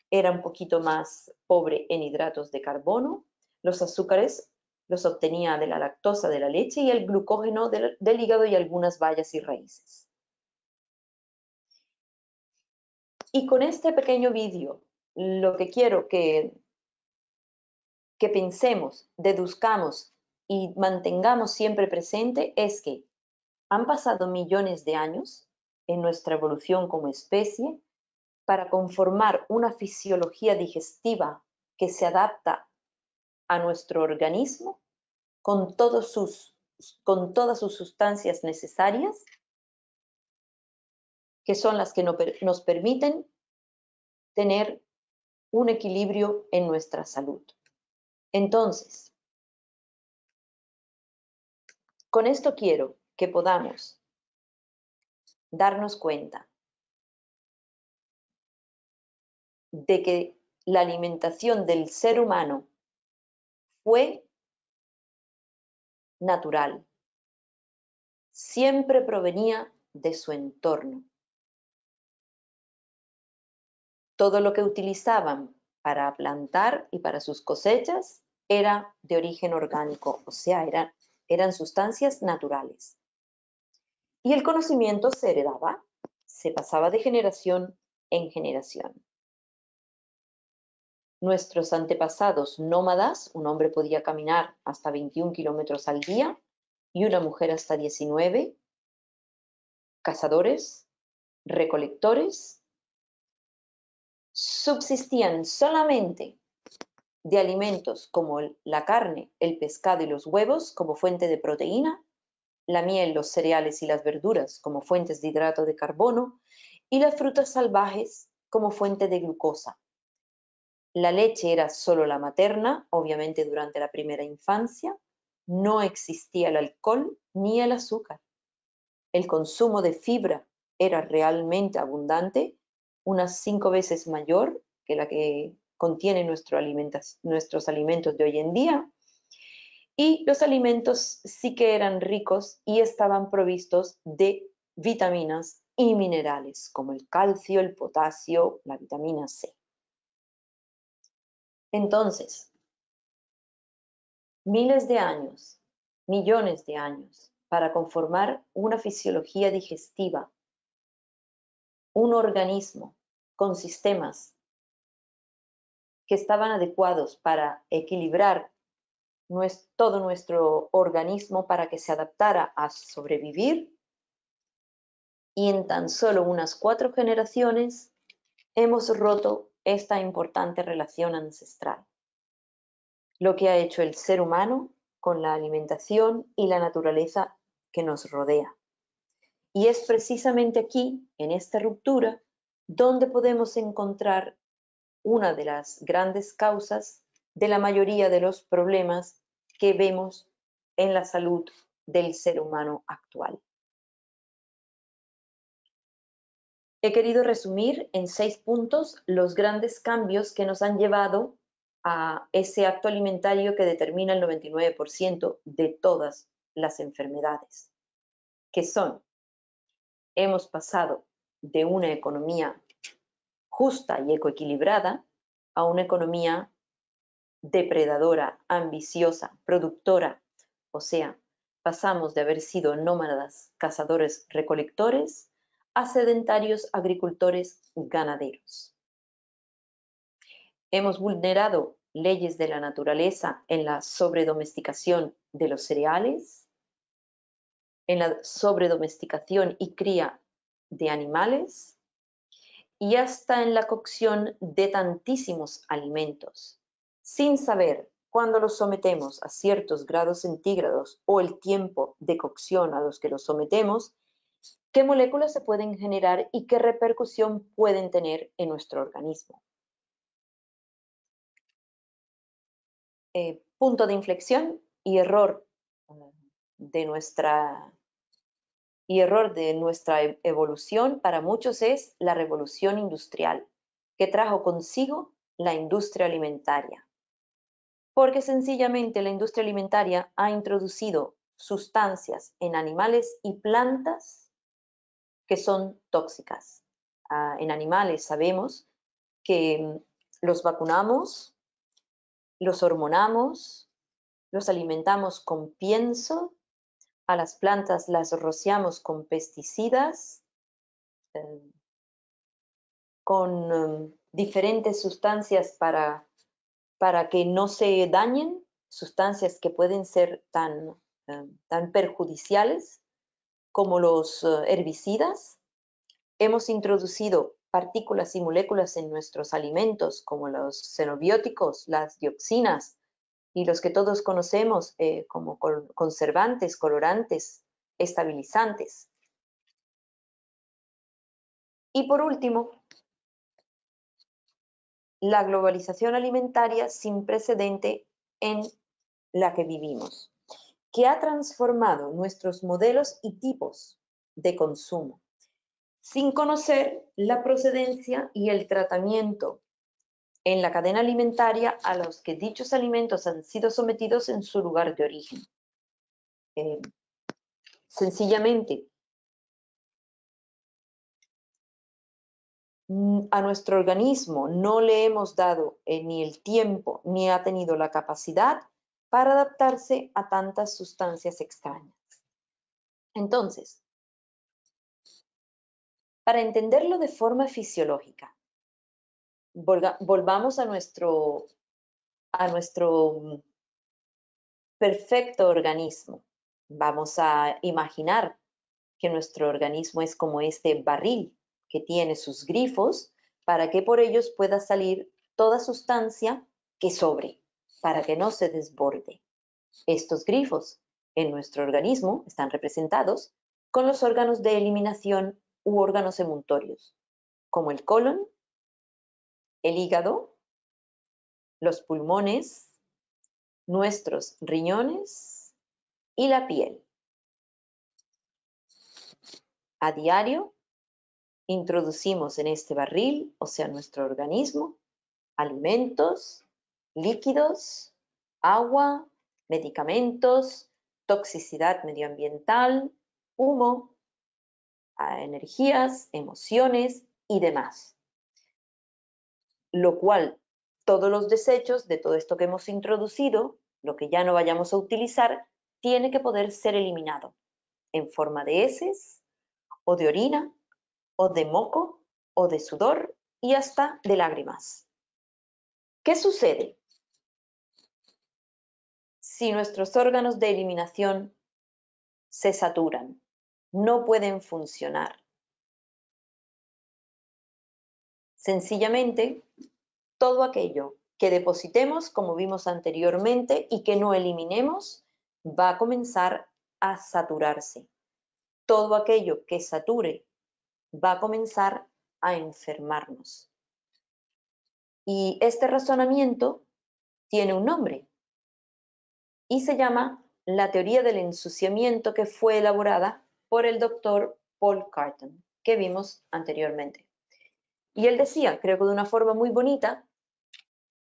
Era un poquito más pobre en hidratos de carbono. Los azúcares los obtenía de la lactosa de la leche y el glucógeno del hígado y algunas bayas y raíces. Y con este pequeño vídeo, lo que quiero que pensemos, deduzcamos y mantengamos siempre presente es que han pasado millones de años en nuestra evolución como especie para conformar una fisiología digestiva que se adapta a nuestro organismo con todas sus sustancias necesarias, que son las que nos permiten tener un equilibrio en nuestra salud. Entonces, con esto quiero que podamos darnos cuenta de que la alimentación del ser humano fue natural, siempre provenía de su entorno. Todo lo que utilizaban para plantar y para sus cosechas era de origen orgánico, o sea, eran sustancias naturales. Y el conocimiento se heredaba, se pasaba de generación en generación. Nuestros antepasados nómadas, un hombre podía caminar hasta 21 kilómetros al día y una mujer hasta 19, cazadores, recolectores, subsistían solamente de alimentos como la carne, el pescado y los huevos como fuente de proteína, la miel, los cereales y las verduras como fuentes de hidrato de carbono y las frutas salvajes como fuente de glucosa. La leche era solo la materna, obviamente durante la primera infancia, no existía el alcohol ni el azúcar. El consumo de fibra era realmente abundante, unas 5 veces mayor que la que contienen nuestros alimentos de hoy en día. Y los alimentos sí que eran ricos y estaban provistos de vitaminas y minerales, como el calcio, el potasio, la vitamina C. Entonces, miles de años, millones de años, para conformar una fisiología digestiva, un organismo con sistemas que estaban adecuados para equilibrar todo nuestro organismo para que se adaptara a sobrevivir, y en tan solo unas 4 generaciones hemos roto esta importante relación ancestral. Lo que ha hecho el ser humano con la alimentación y la naturaleza que nos rodea. Y es precisamente aquí, en esta ruptura, donde podemos encontrar una de las grandes causas de la mayoría de los problemas que vemos en la salud del ser humano actual. He querido resumir en 6 puntos los grandes cambios que nos han llevado a ese acto alimentario que determina el 99% de todas las enfermedades, que son: hemos pasado de una economía justa y ecoequilibrada a una economía depredadora, ambiciosa, productora. O sea, pasamos de haber sido nómadas, cazadores, recolectores, a sedentarios agricultores ganaderos. Hemos vulnerado leyes de la naturaleza en la sobredomesticación de los cereales, en la sobredomesticación y cría de animales, y hasta en la cocción de tantísimos alimentos, sin saber cuándo los sometemos a ciertos grados centígrados o el tiempo de cocción a los que los sometemos, qué moléculas se pueden generar y qué repercusión pueden tener en nuestro organismo. Punto de inflexión y error de nuestra y error de nuestra evolución para muchos es la revolución industrial, que trajo consigo la industria alimentaria. Porque sencillamente la industria alimentaria ha introducido sustancias en animales y plantas que son tóxicas. En animales sabemos que los vacunamos, los hormonamos, los alimentamos con pienso, a las plantas las rociamos con pesticidas, con diferentes sustancias para que no se dañen, sustancias que pueden ser tan perjudiciales como los herbicidas. Hemos introducido partículas y moléculas en nuestros alimentos, como los xenobióticos, las dioxinas y los que todos conocemos como conservantes, colorantes, estabilizantes. Y por último, la globalización alimentaria sin precedente en la que vivimos, que ha transformado nuestros modelos y tipos de consumo, sin conocer la procedencia y el tratamiento en la cadena alimentaria a los que dichos alimentos han sido sometidos en su lugar de origen. Sencillamente, a nuestro organismo no le hemos dado ni el tiempo ni ha tenido la capacidad para adaptarse a tantas sustancias extrañas. Entonces, para entenderlo de forma fisiológica, volvamos a nuestro perfecto organismo. Vamos a imaginar que nuestro organismo es como este barril que tiene sus grifos para que por ellos pueda salir toda sustancia que sobre, para que no se desborde. Estos grifos en nuestro organismo están representados con los órganos de eliminación u órganos emuntorios, como el colon, el hígado, los pulmones, nuestros riñones y la piel. A diario introducimos en este barril, o sea, nuestro organismo, alimentos, líquidos, agua, medicamentos, toxicidad medioambiental, humo, energías, emociones y demás. Lo cual, todos los desechos de todo esto que hemos introducido, lo que ya no vayamos a utilizar, tiene que poder ser eliminado en forma de heces o de orina o de moco o de sudor y hasta de lágrimas. ¿Qué sucede si nuestros órganos de eliminación se saturan? No pueden funcionar. Sencillamente, todo aquello que depositemos, como vimos anteriormente, y que no eliminemos, va a comenzar a saturarse. Todo aquello que sature va a comenzar a enfermarnos. Y este razonamiento tiene un nombre y se llama la teoría del ensuciamiento, que fue elaborada por el doctor Paul Carton, que vimos anteriormente. Y él decía, creo que de una forma muy bonita,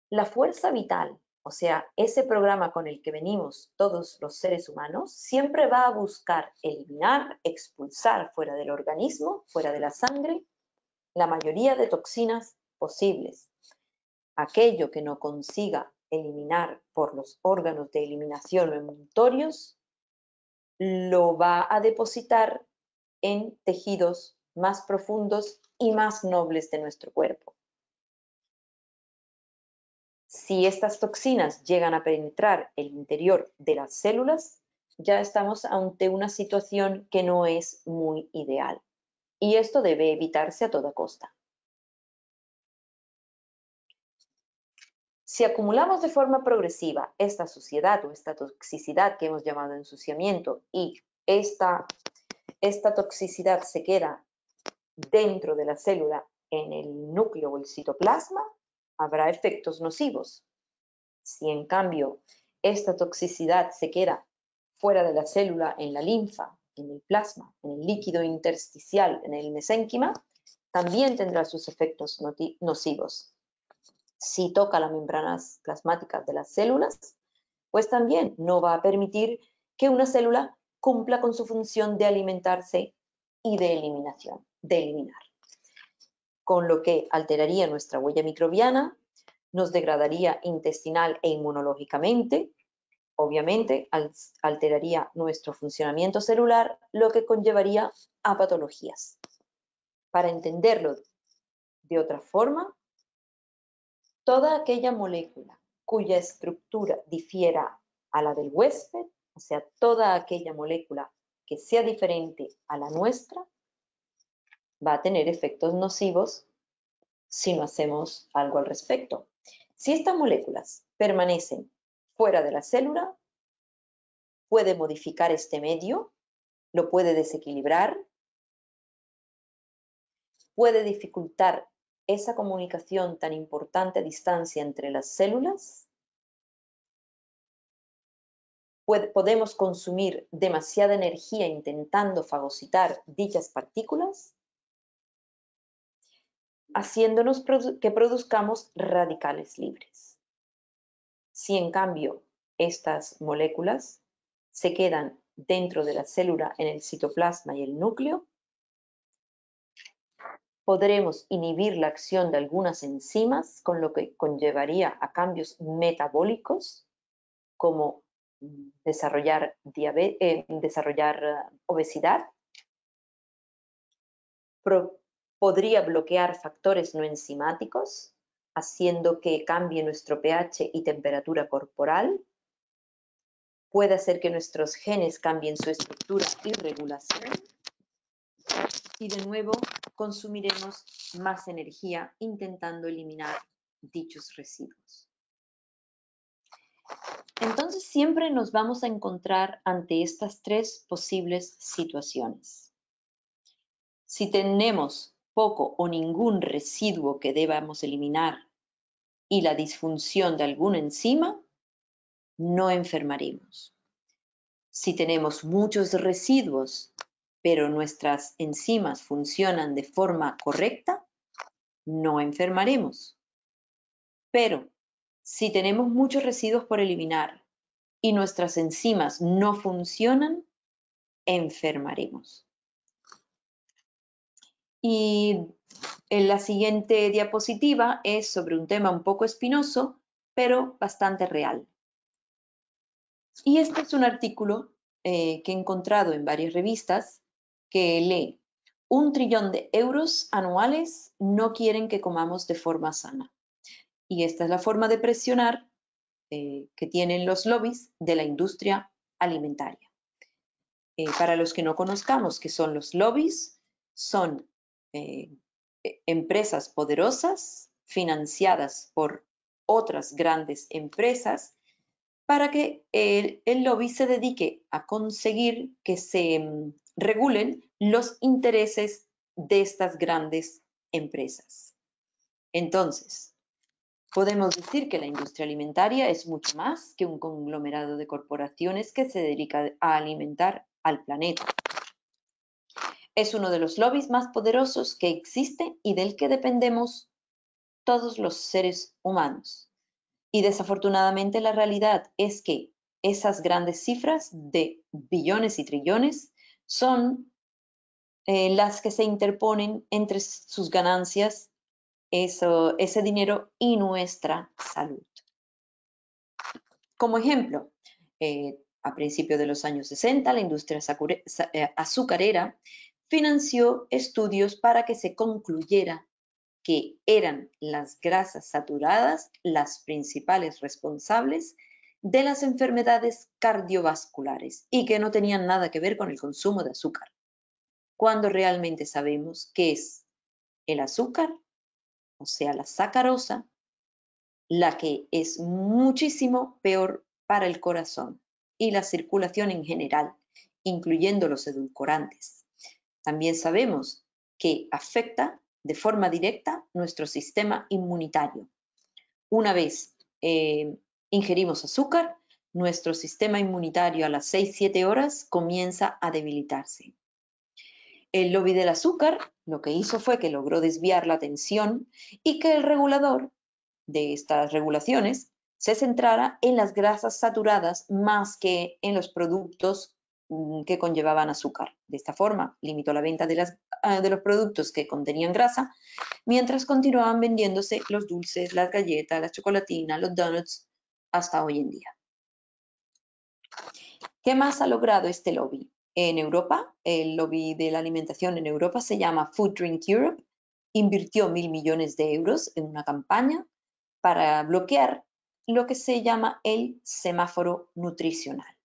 la fuerza vital, o sea, ese programa con el que venimos todos los seres humanos, siempre va a buscar eliminar, expulsar fuera del organismo, fuera de la sangre, la mayoría de toxinas posibles. Aquello que no consiga eliminar por los órganos de eliminación o emuntorios, lo va a depositar en tejidos más profundos y más nobles de nuestro cuerpo. Si estas toxinas llegan a penetrar el interior de las células, ya estamos ante una situación que no es muy ideal. Y esto debe evitarse a toda costa. Si acumulamos de forma progresiva esta suciedad o esta toxicidad que hemos llamado ensuciamiento y esta toxicidad se queda dentro de la célula en el núcleo o el citoplasma, habrá efectos nocivos. Si en cambio esta toxicidad se queda fuera de la célula, en la linfa en el plasma, en el líquido intersticial, en el mesénquima, también tendrá sus efectos nocivos. Si toca las membranas plasmáticas de las células, pues también no va a permitir que una célula cumpla con su función de alimentarse y de eliminación, de eliminar. Con lo que alteraría nuestra huella microbiana, nos degradaría intestinal e inmunológicamente, obviamente alteraría nuestro funcionamiento celular, lo que conllevaría a patologías. Para entenderlo de otra forma, toda aquella molécula cuya estructura difiera a la del huésped, o sea, toda aquella molécula que sea diferente a la nuestra, va a tener efectos nocivos si no hacemos algo al respecto. Si estas moléculas permanecen fuera de la célula, puede modificar este medio, lo puede desequilibrar, puede dificultar esa comunicación tan importante a distancia entre las células, podemos consumir demasiada energía intentando fagocitar dichas partículas, haciéndonos que produzcamos radicales libres. Si en cambio estas moléculas se quedan dentro de la célula en el citoplasma y el núcleo, podremos inhibir la acción de algunas enzimas, con lo que conllevaría a cambios metabólicos, como desarrollar obesidad. Podría bloquear factores no enzimáticos, haciendo que cambie nuestro pH y temperatura corporal. Puede hacer que nuestros genes cambien su estructura y regulación. Y de nuevo consumiremos más energía intentando eliminar dichos residuos. Entonces siempre nos vamos a encontrar ante estas tres posibles situaciones. Si tenemos poco o ningún residuo que debamos eliminar y la disfunción de alguna enzima, no enfermaremos. Si tenemos muchos residuos, pero nuestras enzimas funcionan de forma correcta, no enfermaremos. Pero si tenemos muchos residuos por eliminar y nuestras enzimas no funcionan, enfermaremos. Y en la siguiente diapositiva es sobre un tema un poco espinoso, pero bastante real. Y este es un artículo que he encontrado en varias revistas que lee: 1 trillón de euros anuales no quieren que comamos de forma sana. Y esta es la forma de presionar que tienen los lobbies de la industria alimentaria. Para los que no conozcamos qué son los lobbies, son empresas poderosas financiadas por otras grandes empresas para que el lobby se dedique a conseguir que se regulen los intereses de estas grandes empresas. Entonces, podemos decir que la industria alimentaria es mucho más que un conglomerado de corporaciones que se dedica a alimentar al planeta. Es uno de los lobbies más poderosos que existe y del que dependemos todos los seres humanos. Y desafortunadamente la realidad es que esas grandes cifras de billones y trillones son las que se interponen entre sus ganancias, ese dinero y nuestra salud. Como ejemplo, a principios de los años 60, la industria azucarera financió estudios para que se concluyera que eran las grasas saturadas las principales responsables de las enfermedades cardiovasculares y que no tenían nada que ver con el consumo de azúcar, cuando realmente sabemos que es el azúcar, o sea, la sacarosa, la que es muchísimo peor para el corazón y la circulación en general, incluyendo los edulcorantes. También sabemos que afecta de forma directa nuestro sistema inmunitario. Una vez ingerimos azúcar, nuestro sistema inmunitario a las 6-7 horas comienza a debilitarse. El lobby del azúcar lo que hizo fue que logró desviar la atención y que el regulador de estas regulaciones se centrara en las grasas saturadas más que en los productos que conllevaban azúcar. De esta forma, limitó la venta de los productos que contenían grasa, mientras continuaban vendiéndose los dulces, las galletas, las chocolatinas, los donuts, hasta hoy en día. ¿Qué más ha logrado este lobby? En Europa, el lobby de la alimentación en Europa se llama Food Drink Europe, invirtió 1.000 millones de euros en una campaña para bloquear lo que se llama el semáforo nutricional.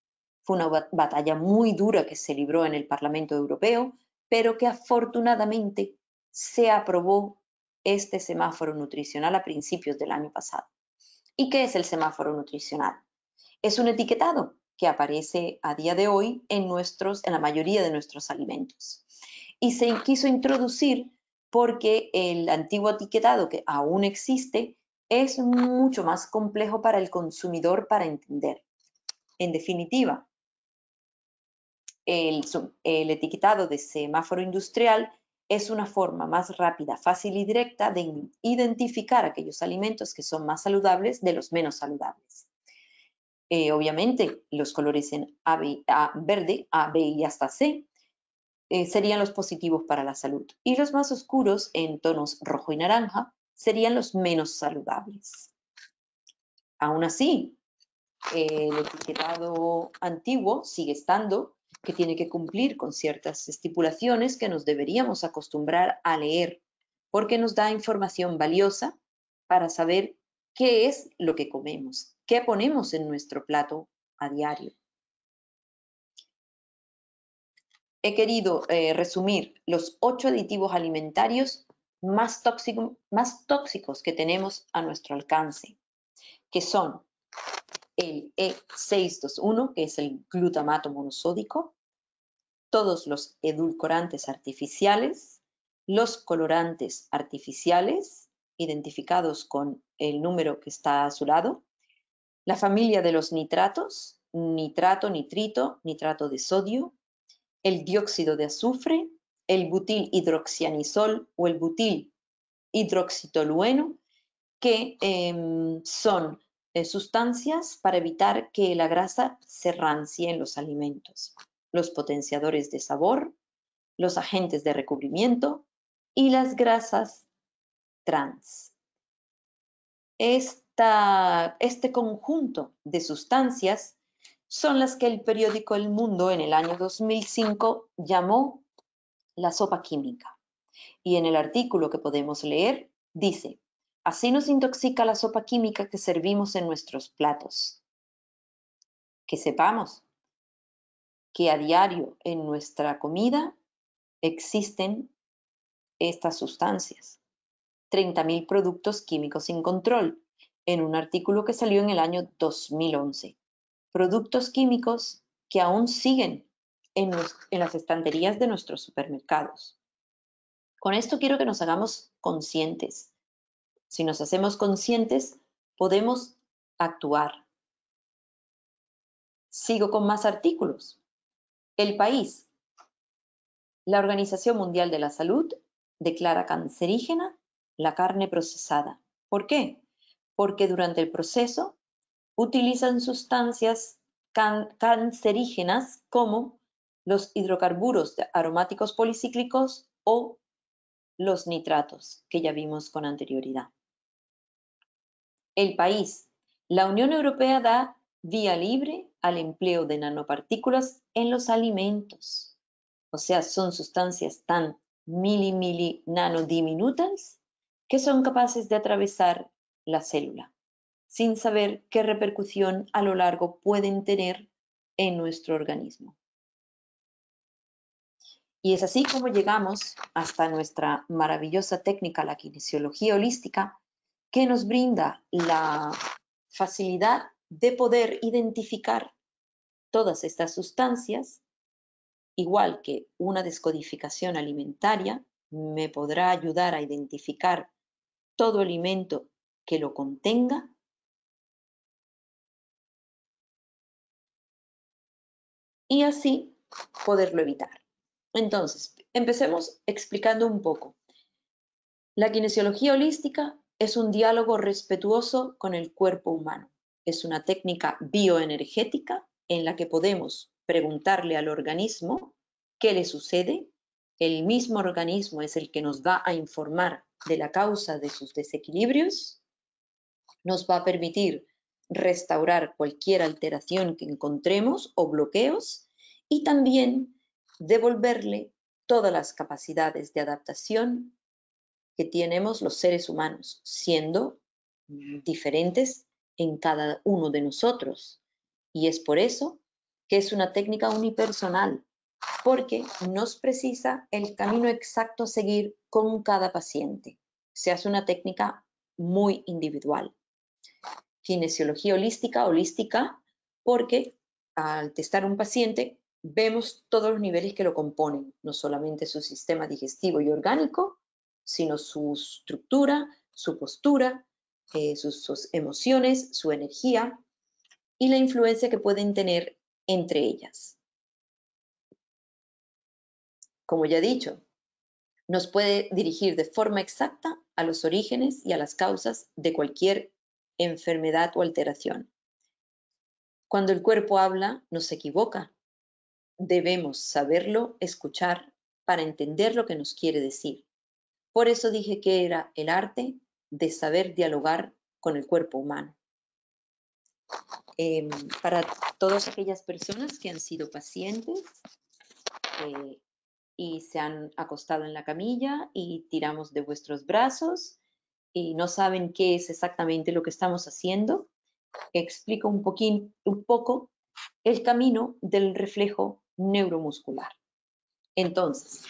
Fue una batalla muy dura que se libró en el Parlamento Europeo, pero que afortunadamente se aprobó este semáforo nutricional a principios del año pasado. ¿Y qué es el semáforo nutricional? Es un etiquetado que aparece a día de hoy en la mayoría de nuestros alimentos. Y se quiso introducir porque el antiguo etiquetado, que aún existe, es mucho más complejo para el consumidor para entender. En definitiva, el etiquetado de semáforo industrial es una forma más rápida, fácil y directa de identificar aquellos alimentos que son más saludables de los menos saludables. Obviamente, los colores en verde, A, B y hasta C, serían los positivos para la salud. Y los más oscuros, en tonos rojo y naranja, serían los menos saludables. Aún así, el etiquetado antiguo sigue estando, que tiene que cumplir con ciertas estipulaciones que nos deberíamos acostumbrar a leer, porque nos da información valiosa para saber qué es lo que comemos, qué ponemos en nuestro plato a diario. He querido resumir los 8 aditivos alimentarios más tóxicos que tenemos a nuestro alcance, que son el E621, que es el glutamato monosódico, todos los edulcorantes artificiales, los colorantes artificiales, identificados con el número que está a su lado, la familia de los nitratos, nitrato, nitrito, nitrato de sodio, el dióxido de azufre, el butil hidroxianisol o el butil hidroxitolueno, que son sustancias para evitar que la grasa se rancie en los alimentos, los potenciadores de sabor, los agentes de recubrimiento y las grasas trans. Este conjunto de sustancias son las que el periódico El Mundo en el año 2005 llamó la sopa química. Y en el artículo que podemos leer dice: así nos intoxica la sopa química que servimos en nuestros platos. Que sepamos que a diario en nuestra comida existen estas sustancias. 30.000 productos químicos sin control, en un artículo que salió en el año 2011. Productos químicos que aún siguen en las estanterías de nuestros supermercados. Con esto quiero que nos hagamos conscientes. Si nos hacemos conscientes, podemos actuar. Sigo con más artículos. El país. La Organización Mundial de la Salud declara cancerígena la carne procesada. ¿Por qué? Porque durante el proceso utilizan sustancias cancerígenas como los hidrocarburos aromáticos policíclicos o los nitratos, que ya vimos con anterioridad. El país. La Unión Europea da vía libre al empleo de nanopartículas en los alimentos. O sea, son sustancias tan nano diminutas que son capaces de atravesar la célula, sin saber qué repercusión a lo largo pueden tener en nuestro organismo. Y es así como llegamos hasta nuestra maravillosa técnica, la kinesiología holística, que nos brinda la facilidad de poder identificar todas estas sustancias, igual que una descodificación alimentaria me podrá ayudar a identificar todo alimento que lo contenga. y así poderlo evitar. Entonces, empecemos explicando un poco. La kinesiología holística es un diálogo respetuoso con el cuerpo humano. Es una técnica bioenergética en la que podemos preguntarle al organismo qué le sucede. El mismo organismo es el que nos va a informar de la causa de sus desequilibrios, nos va a permitir restaurar cualquier alteración que encontremos o bloqueos y también devolverle todas las capacidades de adaptación que tenemos los seres humanos, siendo diferentes en cada uno de nosotros. Y es por eso que es una técnica unipersonal, porque nos precisa el camino exacto a seguir con cada paciente. Se hace una técnica muy individual. Kinesiología holística, porque al testar un paciente vemos todos los niveles que lo componen, no solamente su sistema digestivo y orgánico, sino su estructura, su postura, sus emociones, su energía y la influencia que pueden tener entre ellas. Como ya he dicho, nos puede dirigir de forma exacta a los orígenes y a las causas de cualquier enfermedad o alteración. Cuando el cuerpo habla, no se equivoca. Debemos saberlo escuchar para entender lo que nos quiere decir. Por eso dije que era el arte de saber dialogar con el cuerpo humano. Para todas aquellas personas que han sido pacientes y se han acostado en la camilla y tiramos de vuestros brazos y no saben qué es exactamente lo que estamos haciendo, explico un poco el camino del reflejo neuromuscular. Entonces,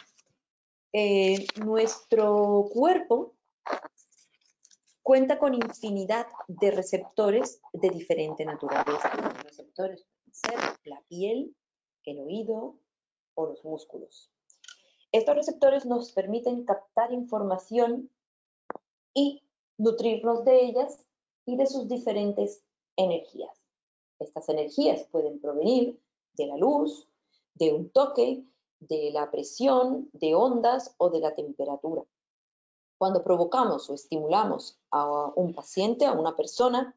nuestro cuerpo cuenta con infinidad de receptores de diferente naturaleza. Los receptores pueden ser la piel, el oído o los músculos. Estos receptores nos permiten captar información y nutrirnos de ellas y de sus diferentes energías. Estas energías pueden provenir de la luz, de un toque, de la presión, de ondas o de la temperatura. Cuando provocamos o estimulamos a un paciente, a una persona,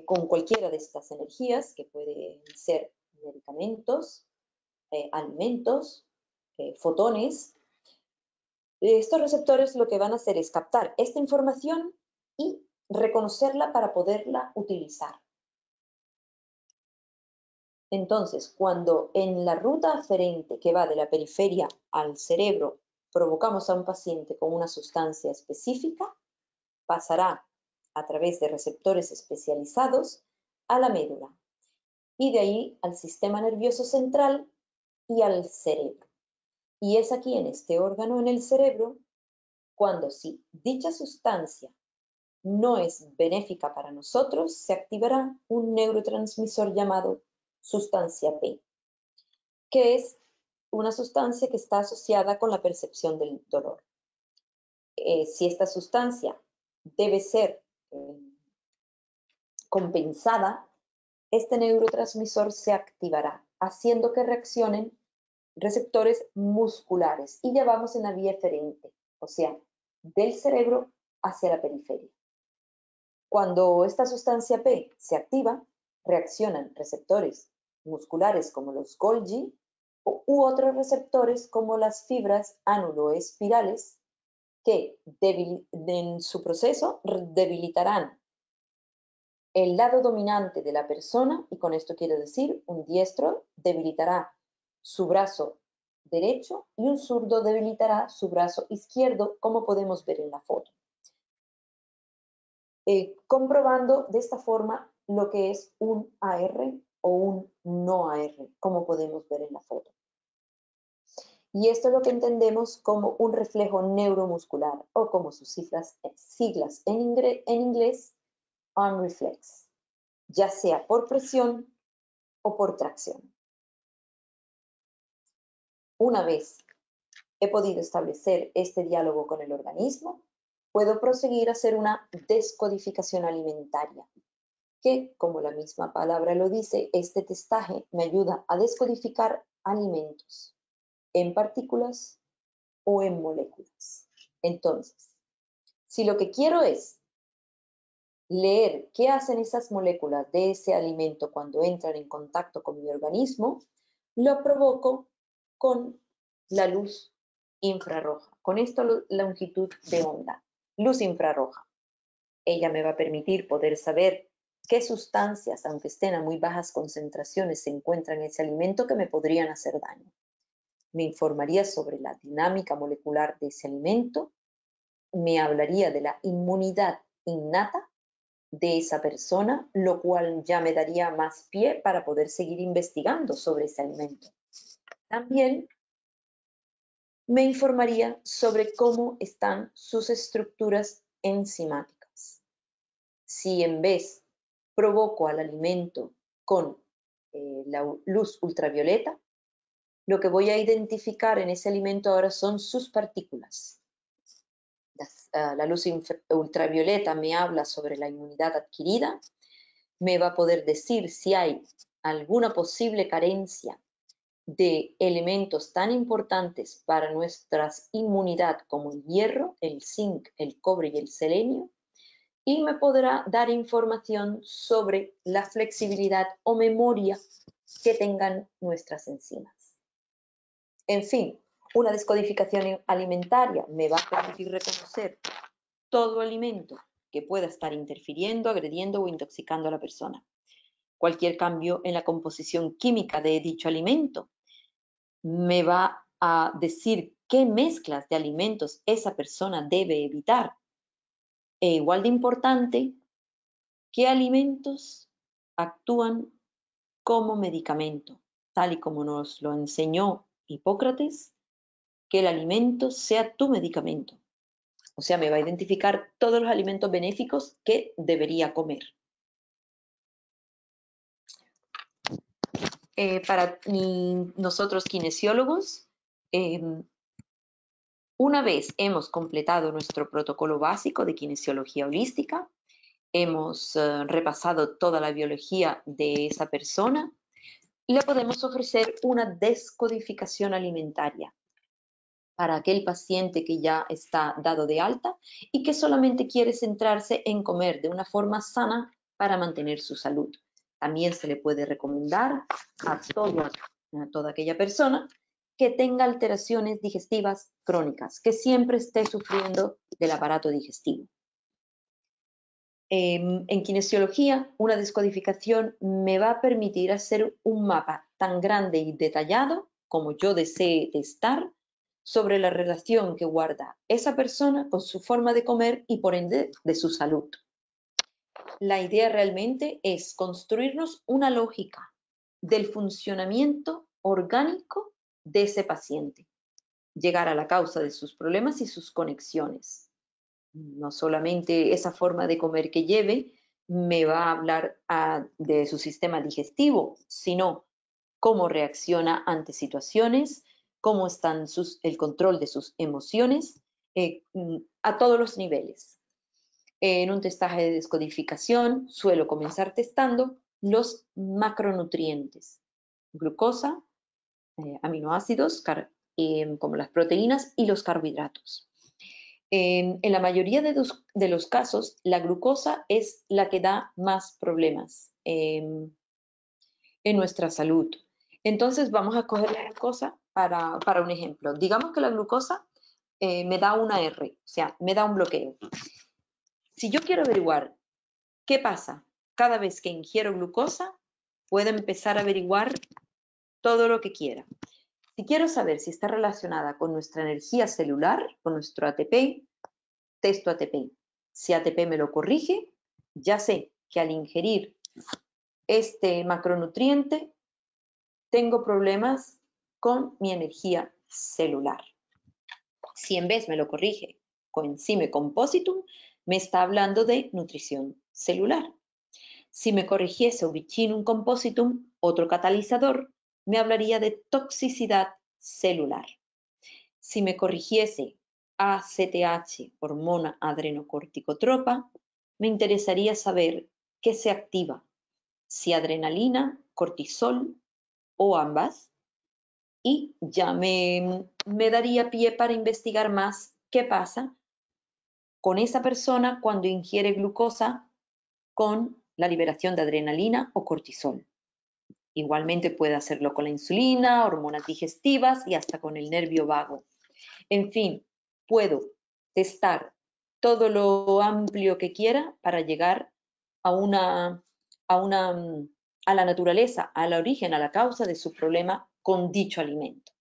con cualquiera de estas energías, que pueden ser medicamentos, alimentos, fotones, estos receptores lo que van a hacer es captar esta información y reconocerla para poderla utilizar. Entonces, cuando en la ruta aferente que va de la periferia al cerebro provocamos a un paciente con una sustancia específica, pasará a través de receptores especializados a la médula y de ahí al sistema nervioso central y al cerebro. Y es aquí en este órgano en el cerebro cuando si dicha sustancia no es benéfica para nosotros, se activará un neurotransmisor llamado sustancia P, que es una sustancia que está asociada con la percepción del dolor. Si esta sustancia debe ser compensada, este neurotransmisor se activará, haciendo que reaccionen receptores musculares y ya vamos en la vía eferente, o sea, del cerebro hacia la periferia. Cuando esta sustancia P se activa, reaccionan receptores musculares como los Golgi u otros receptores como las fibras ánulo-espirales que en su proceso debilitarán el lado dominante de la persona, y con esto quiero decir, un diestro debilitará su brazo derecho y un zurdo debilitará su brazo izquierdo, como podemos ver en la foto. Comprobando de esta forma lo que es un AR o un no AR, como podemos ver en la foto. Y esto es lo que entendemos como un reflejo neuromuscular o como sus siglas en inglés, arm reflex, ya sea por presión o por tracción. Una vez he podido establecer este diálogo con el organismo, puedo proseguir a hacer una descodificación alimentaria, que, como la misma palabra lo dice, este testaje me ayuda a descodificar alimentos en partículas o en moléculas. Entonces, si lo que quiero es leer qué hacen esas moléculas de ese alimento cuando entran en contacto con mi organismo, lo provoco con la luz infrarroja, con esta longitud de onda, luz infrarroja. Ella me va a permitir poder saber qué sustancias, aunque estén a muy bajas concentraciones, se encuentran en ese alimento que me podrían hacer daño. Me informaría sobre la dinámica molecular de ese alimento, me hablaría de la inmunidad innata de esa persona, lo cual ya me daría más pie para poder seguir investigando sobre ese alimento. También me informaría sobre cómo están sus estructuras enzimáticas. Si en vez provoco al alimento con la luz ultravioleta, lo que voy a identificar en ese alimento ahora son sus partículas. La luz ultravioleta me habla sobre la inmunidad adquirida, me va a poder decir si hay alguna posible carencia de elementos tan importantes para nuestra inmunidad como el hierro, el zinc, el cobre y el selenio, y me podrá dar información sobre la flexibilidad o memoria que tengan nuestras enzimas. En fin, una descodificación alimentaria me va a permitir reconocer todo alimento que pueda estar interfiriendo, agrediendo o intoxicando a la persona. Cualquier cambio en la composición química de dicho alimento me va a decir qué mezclas de alimentos esa persona debe evitar. E igual de importante, qué alimentos actúan como medicamento, tal y como nos lo enseñó Hipócrates, que el alimento sea tu medicamento. O sea, me va a identificar todos los alimentos benéficos que debería comer. Para nosotros kinesiólogos, una vez hemos completado nuestro protocolo básico de kinesiología holística, hemos repasado toda la biología de esa persona, le podemos ofrecer una descodificación alimentaria para aquel paciente que ya está dado de alta y que solamente quiere centrarse en comer de una forma sana para mantener su salud. También se le puede recomendar a toda aquella persona que tenga alteraciones digestivas crónicas, que siempre esté sufriendo del aparato digestivo. En kinesiología, una descodificación me va a permitir hacer un mapa tan grande y detallado como yo desee estar sobre la relación que guarda esa persona con su forma de comer y por ende de su salud. La idea realmente es construirnos una lógica del funcionamiento orgánico de ese paciente, llegar a la causa de sus problemas y sus conexiones. No solamente esa forma de comer que lleve me va a hablar de su sistema digestivo, sino cómo reacciona ante situaciones, cómo están el control de sus emociones a todos los niveles. En un testaje de descodificación suelo comenzar testando los macronutrientes, glucosa, aminoácidos como las proteínas y los carbohidratos. En la mayoría de los casos, la glucosa es la que da más problemas en nuestra salud. Entonces, vamos a coger la glucosa para un ejemplo. Digamos que la glucosa me da una R, o sea, me da un bloqueo. Si yo quiero averiguar qué pasa cada vez que ingiero glucosa, puedo empezar a averiguar todo lo que quiera. Si quiero saber si está relacionada con nuestra energía celular, con nuestro ATP, testo ATP. Si ATP me lo corrige, ya sé que al ingerir este macronutriente tengo problemas con mi energía celular. Si en vez me lo corrige coenzime compositum, me está hablando de nutrición celular. Si me corrigiese ubiquinum compositum, otro catalizador, me hablaría de toxicidad celular. Si me corrigiese ACTH, hormona adrenocorticotropa, me interesaría saber que se activa, si adrenalina, cortisol o ambas, y ya me daría pie para investigar más qué pasa con esa persona cuando ingiere glucosa con la liberación de adrenalina o cortisol. Igualmente puede hacerlo con la insulina, hormonas digestivas y hasta con el nervio vago. En fin, puedo testar todo lo amplio que quiera para llegar a la naturaleza, al origen, a la causa de su problema con dicho alimento.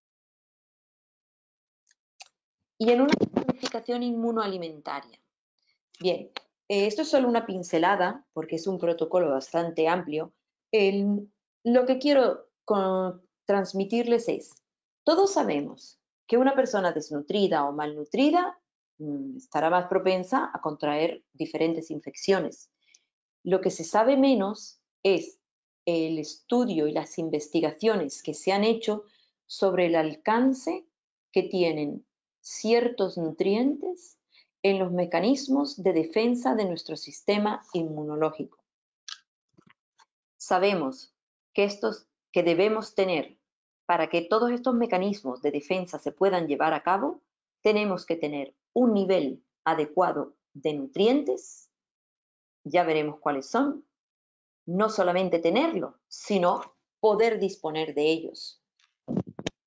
Y en una planificación inmunoalimentaria. Bien, esto es solo una pincelada porque es un protocolo bastante amplio. Lo que quiero transmitirles es, todos sabemos que una persona desnutrida o malnutrida estará más propensa a contraer diferentes infecciones. Lo que se sabe menos es el estudio y las investigaciones que se han hecho sobre el alcance que tienen ciertos nutrientes en los mecanismos de defensa de nuestro sistema inmunológico. Sabemos que debemos tener, para que todos estos mecanismos de defensa se puedan llevar a cabo, tenemos que tener un nivel adecuado de nutrientes, ya veremos cuáles son, no solamente tenerlo, sino poder disponer de ellos.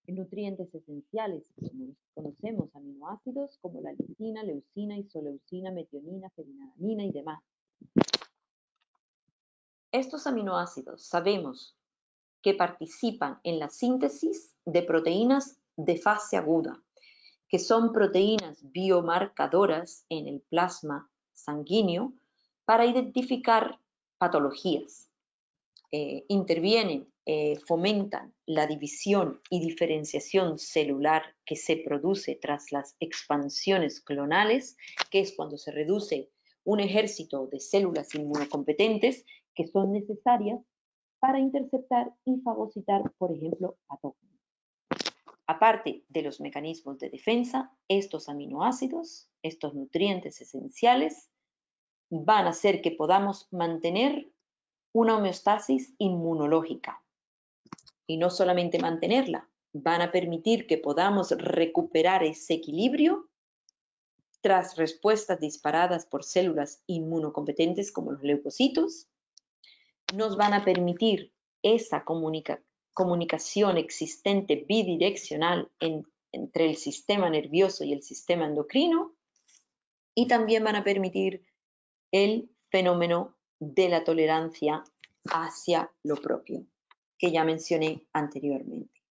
Nutrientes esenciales, como conocemos, aminoácidos como la lisina, leucina, isoleucina, metionina, fenilalanina y demás. Estos aminoácidos sabemos que participan en la síntesis de proteínas de fase aguda, que son proteínas biomarcadoras en el plasma sanguíneo para identificar patologías. Intervienen, fomentan la división y diferenciación celular que se produce tras las expansiones clonales, que es cuando se reduce un ejército de células inmunocompetentes que son necesarias para interceptar y fagocitar, por ejemplo, patógenos. Aparte de los mecanismos de defensa, estos aminoácidos, estos nutrientes esenciales, van a hacer que podamos mantener una homeostasis inmunológica. Y no solamente mantenerla, van a permitir que podamos recuperar ese equilibrio tras respuestas disparadas por células inmunocompetentes como los leucocitos. Nos van a permitir esa comunicación existente bidireccional entre el sistema nervioso y el sistema endocrino, y también van a permitir el fenómeno de la tolerancia hacia lo propio, que ya mencioné anteriormente.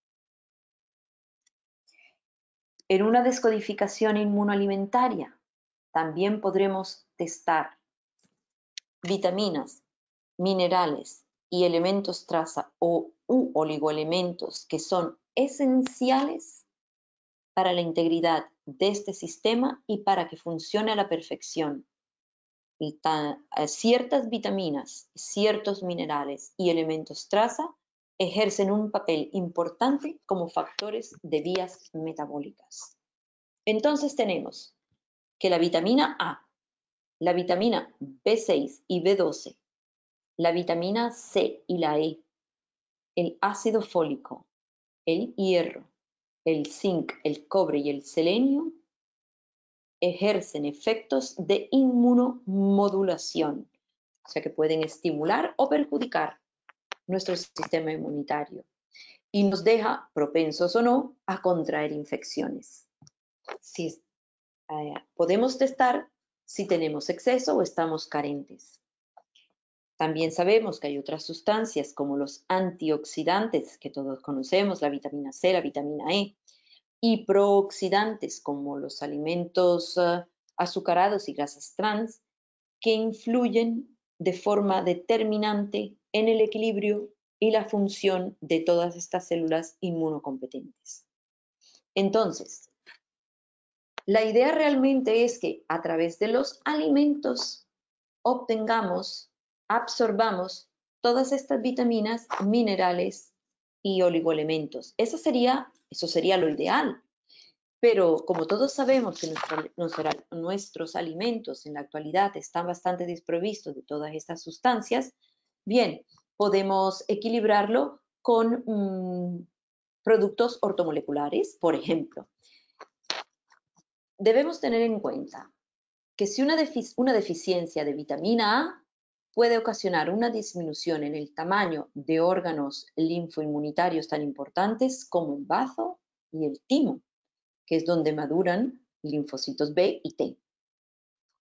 En una descodificación inmunoalimentaria también podremos testar vitaminas, minerales y elementos traza u oligoelementos que son esenciales para la integridad de este sistema y para que funcione a la perfección. Ciertas vitaminas, ciertos minerales y elementos traza ejercen un papel importante como factores de vías metabólicas. Entonces tenemos que la vitamina A, la vitamina B6 y B12, la vitamina C y la E, el ácido fólico, el hierro, el zinc, el cobre y el selenio ejercen efectos de inmunomodulación, o sea que pueden estimular o perjudicar nuestro sistema inmunitario y nos deja, propensos o no, a contraer infecciones. Podemos testar si tenemos exceso o estamos carentes. También sabemos que hay otras sustancias como los antioxidantes que todos conocemos, la vitamina C, la vitamina E, y prooxidantes como los alimentos azucarados y grasas trans, que influyen de forma determinante en el equilibrio y la función de todas estas células inmunocompetentes. Entonces, la idea realmente es que a través de los alimentos absorbamos todas estas vitaminas, minerales y oligoelementos. Eso sería lo ideal. Pero como todos sabemos que nuestros alimentos en la actualidad están bastante desprovistos de todas estas sustancias, bien, podemos equilibrarlo con productos ortomoleculares, por ejemplo. Debemos tener en cuenta que si una deficiencia de vitamina A puede ocasionar una disminución en el tamaño de órganos linfoinmunitarios tan importantes como el bazo y el timo, que es donde maduran linfocitos B y T.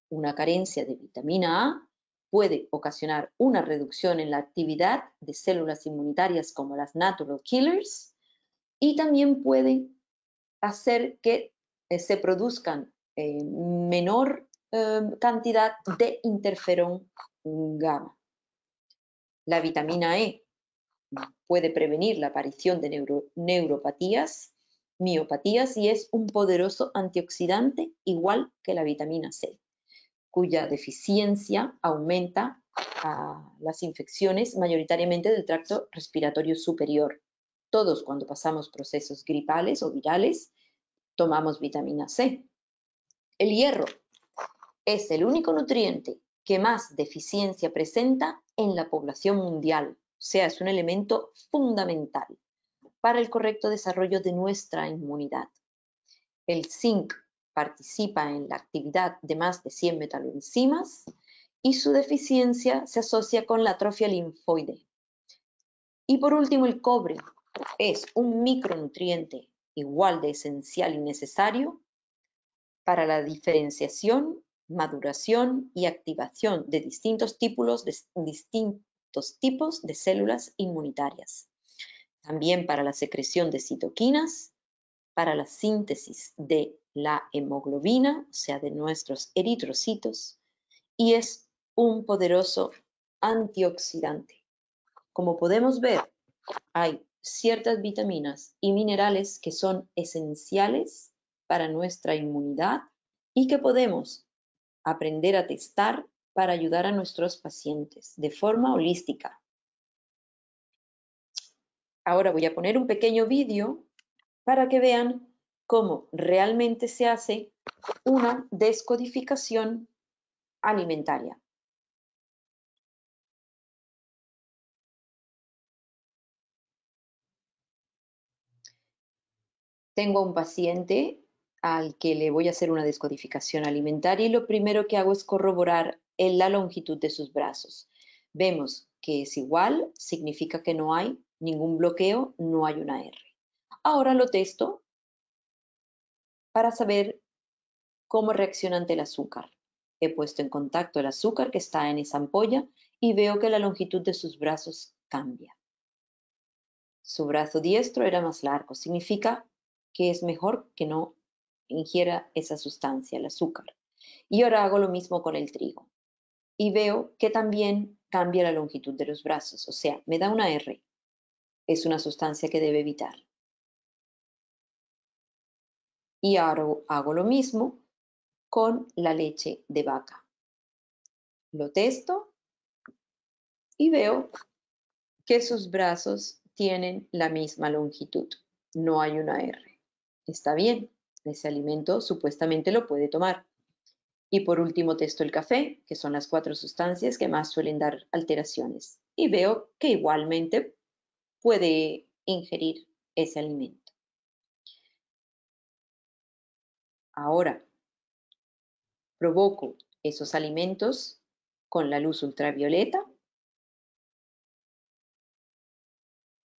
Una carencia de vitamina A puede ocasionar una reducción en la actividad de células inmunitarias como las natural killers y también puede hacer que se produzcan menor cantidad de interferón gamma. La vitamina E puede prevenir la aparición de neuropatías, miopatías y es un poderoso antioxidante igual que la vitamina C, cuya deficiencia aumenta las infecciones mayoritariamente del tracto respiratorio superior. Todos cuando pasamos procesos gripales o virales tomamos vitamina C. El hierro es el único nutriente que más deficiencia presenta en la población mundial, o sea, es un elemento fundamental para el correcto desarrollo de nuestra inmunidad. El zinc participa en la actividad de más de 100 metaloenzimas y su deficiencia se asocia con la atrofia linfoide. Y por último, el cobre es un micronutriente igual de esencial y necesario para la diferenciación, maduración y activación de distintos tipos de células inmunitarias. También para la secreción de citoquinas, para la síntesis de la hemoglobina, o sea, de nuestros eritrocitos, y es un poderoso antioxidante. Como podemos ver, hay ciertas vitaminas y minerales que son esenciales para nuestra inmunidad y que podemos aprender a testar para ayudar a nuestros pacientes de forma holística. Ahora voy a poner un pequeño vídeo para que vean cómo realmente se hace una descodificación alimentaria. Tengo un paciente al que le voy a hacer una descodificación alimentaria y lo primero que hago es corroborar la longitud de sus brazos. Vemos que es igual, significa que no hay ningún bloqueo, no hay una R. Ahora lo testo para saber cómo reacciona ante el azúcar. He puesto en contacto el azúcar que está en esa ampolla y veo que la longitud de sus brazos cambia. Su brazo diestro era más largo, significa que es mejor que no ingiera esa sustancia, el azúcar. Y ahora hago lo mismo con el trigo. Y veo que también cambia la longitud de los brazos, o sea, me da una R. Es una sustancia que debe evitar. Y ahora hago lo mismo con la leche de vaca. Lo testo y veo que sus brazos tienen la misma longitud. No hay una R. Está bien, ese alimento supuestamente lo puede tomar. Y por último testo el café, que son las 4 sustancias que más suelen dar alteraciones. Y veo que igualmente puede ingerir ese alimento. Ahora, provoco esos alimentos con la luz ultravioleta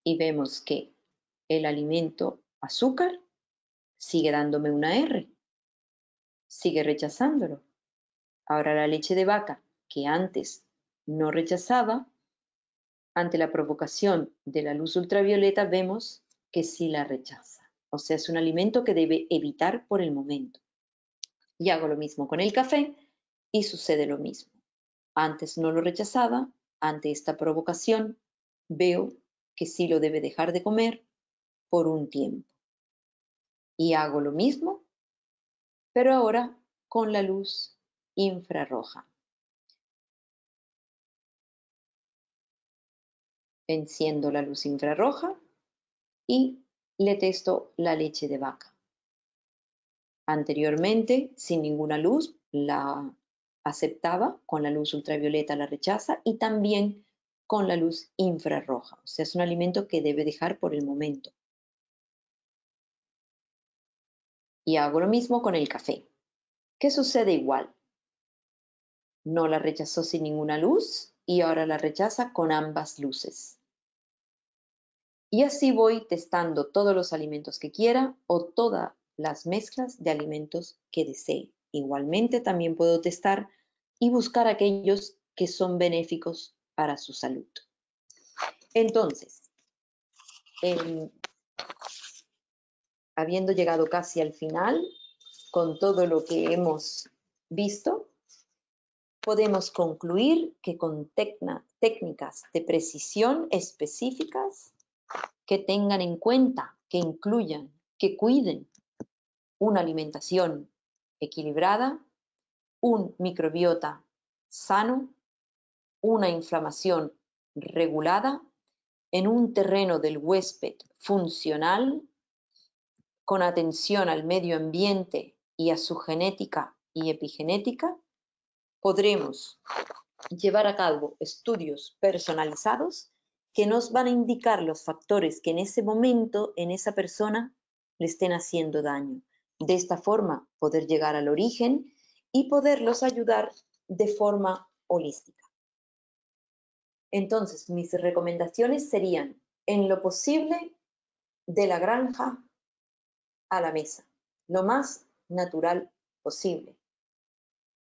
y vemos que el alimento azúcar sigue dándome una R, sigue rechazándolo. Ahora la leche de vaca, que antes no rechazaba, ante la provocación de la luz ultravioleta vemos que sí la rechaza. O sea, es un alimento que debe evitar por el momento. Y hago lo mismo con el café y sucede lo mismo. Antes no lo rechazaba, ante esta provocación veo que sí lo debe dejar de comer por un tiempo. Y hago lo mismo, pero ahora con la luz infrarroja. Enciendo la luz infrarroja y le testo la leche de vaca. Anteriormente, sin ninguna luz, la aceptaba, con la luz ultravioleta la rechaza y también con la luz infrarroja. O sea, es un alimento que debe dejar por el momento. Y hago lo mismo con el café. ¿Qué sucede igual? No la rechazó sin ninguna luz y ahora la rechaza con ambas luces. Y así voy testando todos los alimentos que quiera o todas las mezclas de alimentos que desee. Igualmente también puedo testar y buscar aquellos que son benéficos para su salud. Entonces, habiendo llegado casi al final, con todo lo que hemos visto, podemos concluir que con técnicas de precisión específicas que tengan en cuenta, que incluyan, que cuiden una alimentación equilibrada, un microbiota sano, una inflamación regulada, en un terreno del huésped funcional, con atención al medio ambiente y a su genética y epigenética, podremos llevar a cabo estudios personalizados que nos van a indicar los factores que en ese momento, en esa persona, le estén haciendo daño. De esta forma, poder llegar al origen y poderlos ayudar de forma holística. Entonces, mis recomendaciones serían, en lo posible, de la granja a la mesa, lo más natural posible,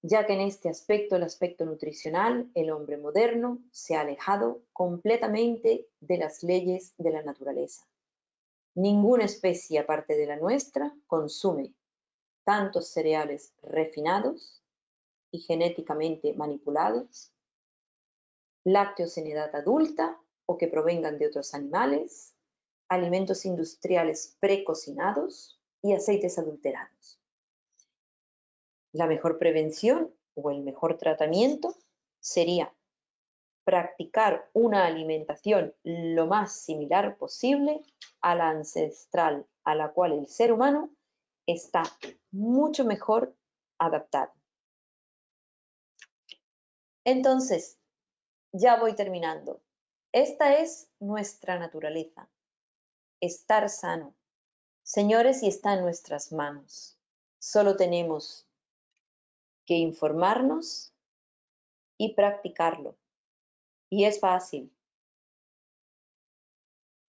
ya que en este aspecto, el aspecto nutricional, el hombre moderno se ha alejado completamente de las leyes de la naturaleza. Ninguna especie aparte de la nuestra consume tantos cereales refinados y genéticamente manipulados, lácteos en edad adulta o que provengan de otros animales, alimentos industriales precocinados y aceites adulterados. La mejor prevención o el mejor tratamiento sería practicar una alimentación lo más similar posible a la ancestral, a la cual el ser humano está mucho mejor adaptado. Entonces, ya voy terminando. Esta es nuestra naturaleza, estar sano. Señores, y está en nuestras manos. Solo tenemos que informarnos y practicarlo. Y es fácil.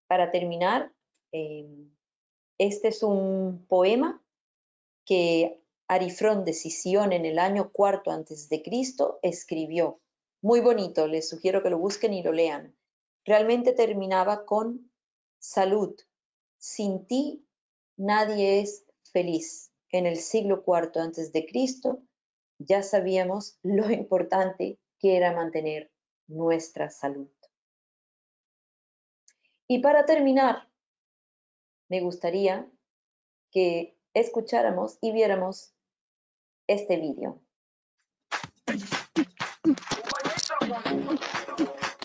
Para terminar, este es un poema que Arifrón de Sición en el año 4 a.C. escribió. Muy bonito, les sugiero que lo busquen y lo lean. Realmente terminaba con salud. Sin ti nadie es feliz. En el siglo IV a.C. ya sabíamos lo importante que era mantener nuestra salud. Y para terminar, me gustaría que escucháramos y viéramos este vídeo.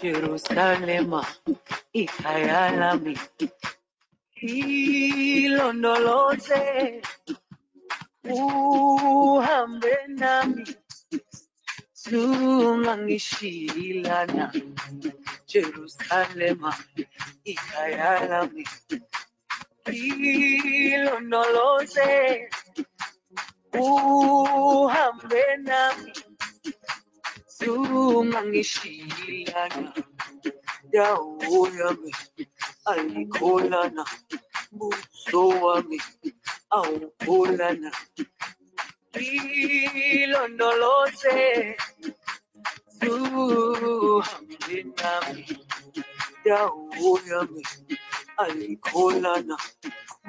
Jerusalema ikhayalami ilondoloze uhambe nami zungangishilana Jerusalema ikhayalami ilondoloze uhambe nami zungangishilana dawo yami ayikholana buso wami awukholana ilondoloze uhambe nami dawo yami ayikholana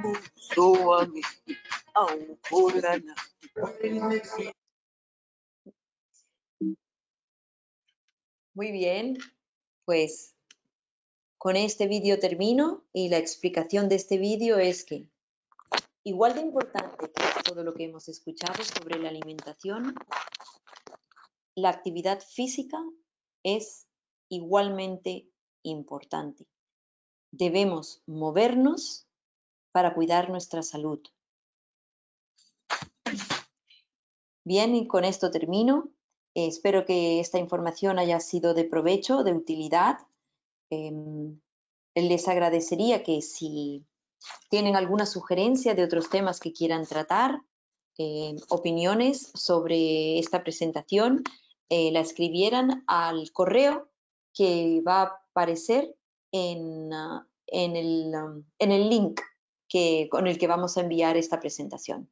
buso wami awukholana. Muy bien, pues con este vídeo termino y la explicación de este vídeo es que igual de importante que es todo lo que hemos escuchado sobre la alimentación, la actividad física es igualmente importante. Debemos movernos para cuidar nuestra salud. Bien, y con esto termino. Espero que esta información haya sido de provecho, de utilidad. Les agradecería que si tienen alguna sugerencia de otros temas que quieran tratar, opiniones sobre esta presentación, la escribieran al correo que va a aparecer en el link con el que vamos a enviar esta presentación.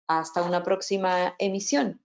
Hasta una próxima emisión.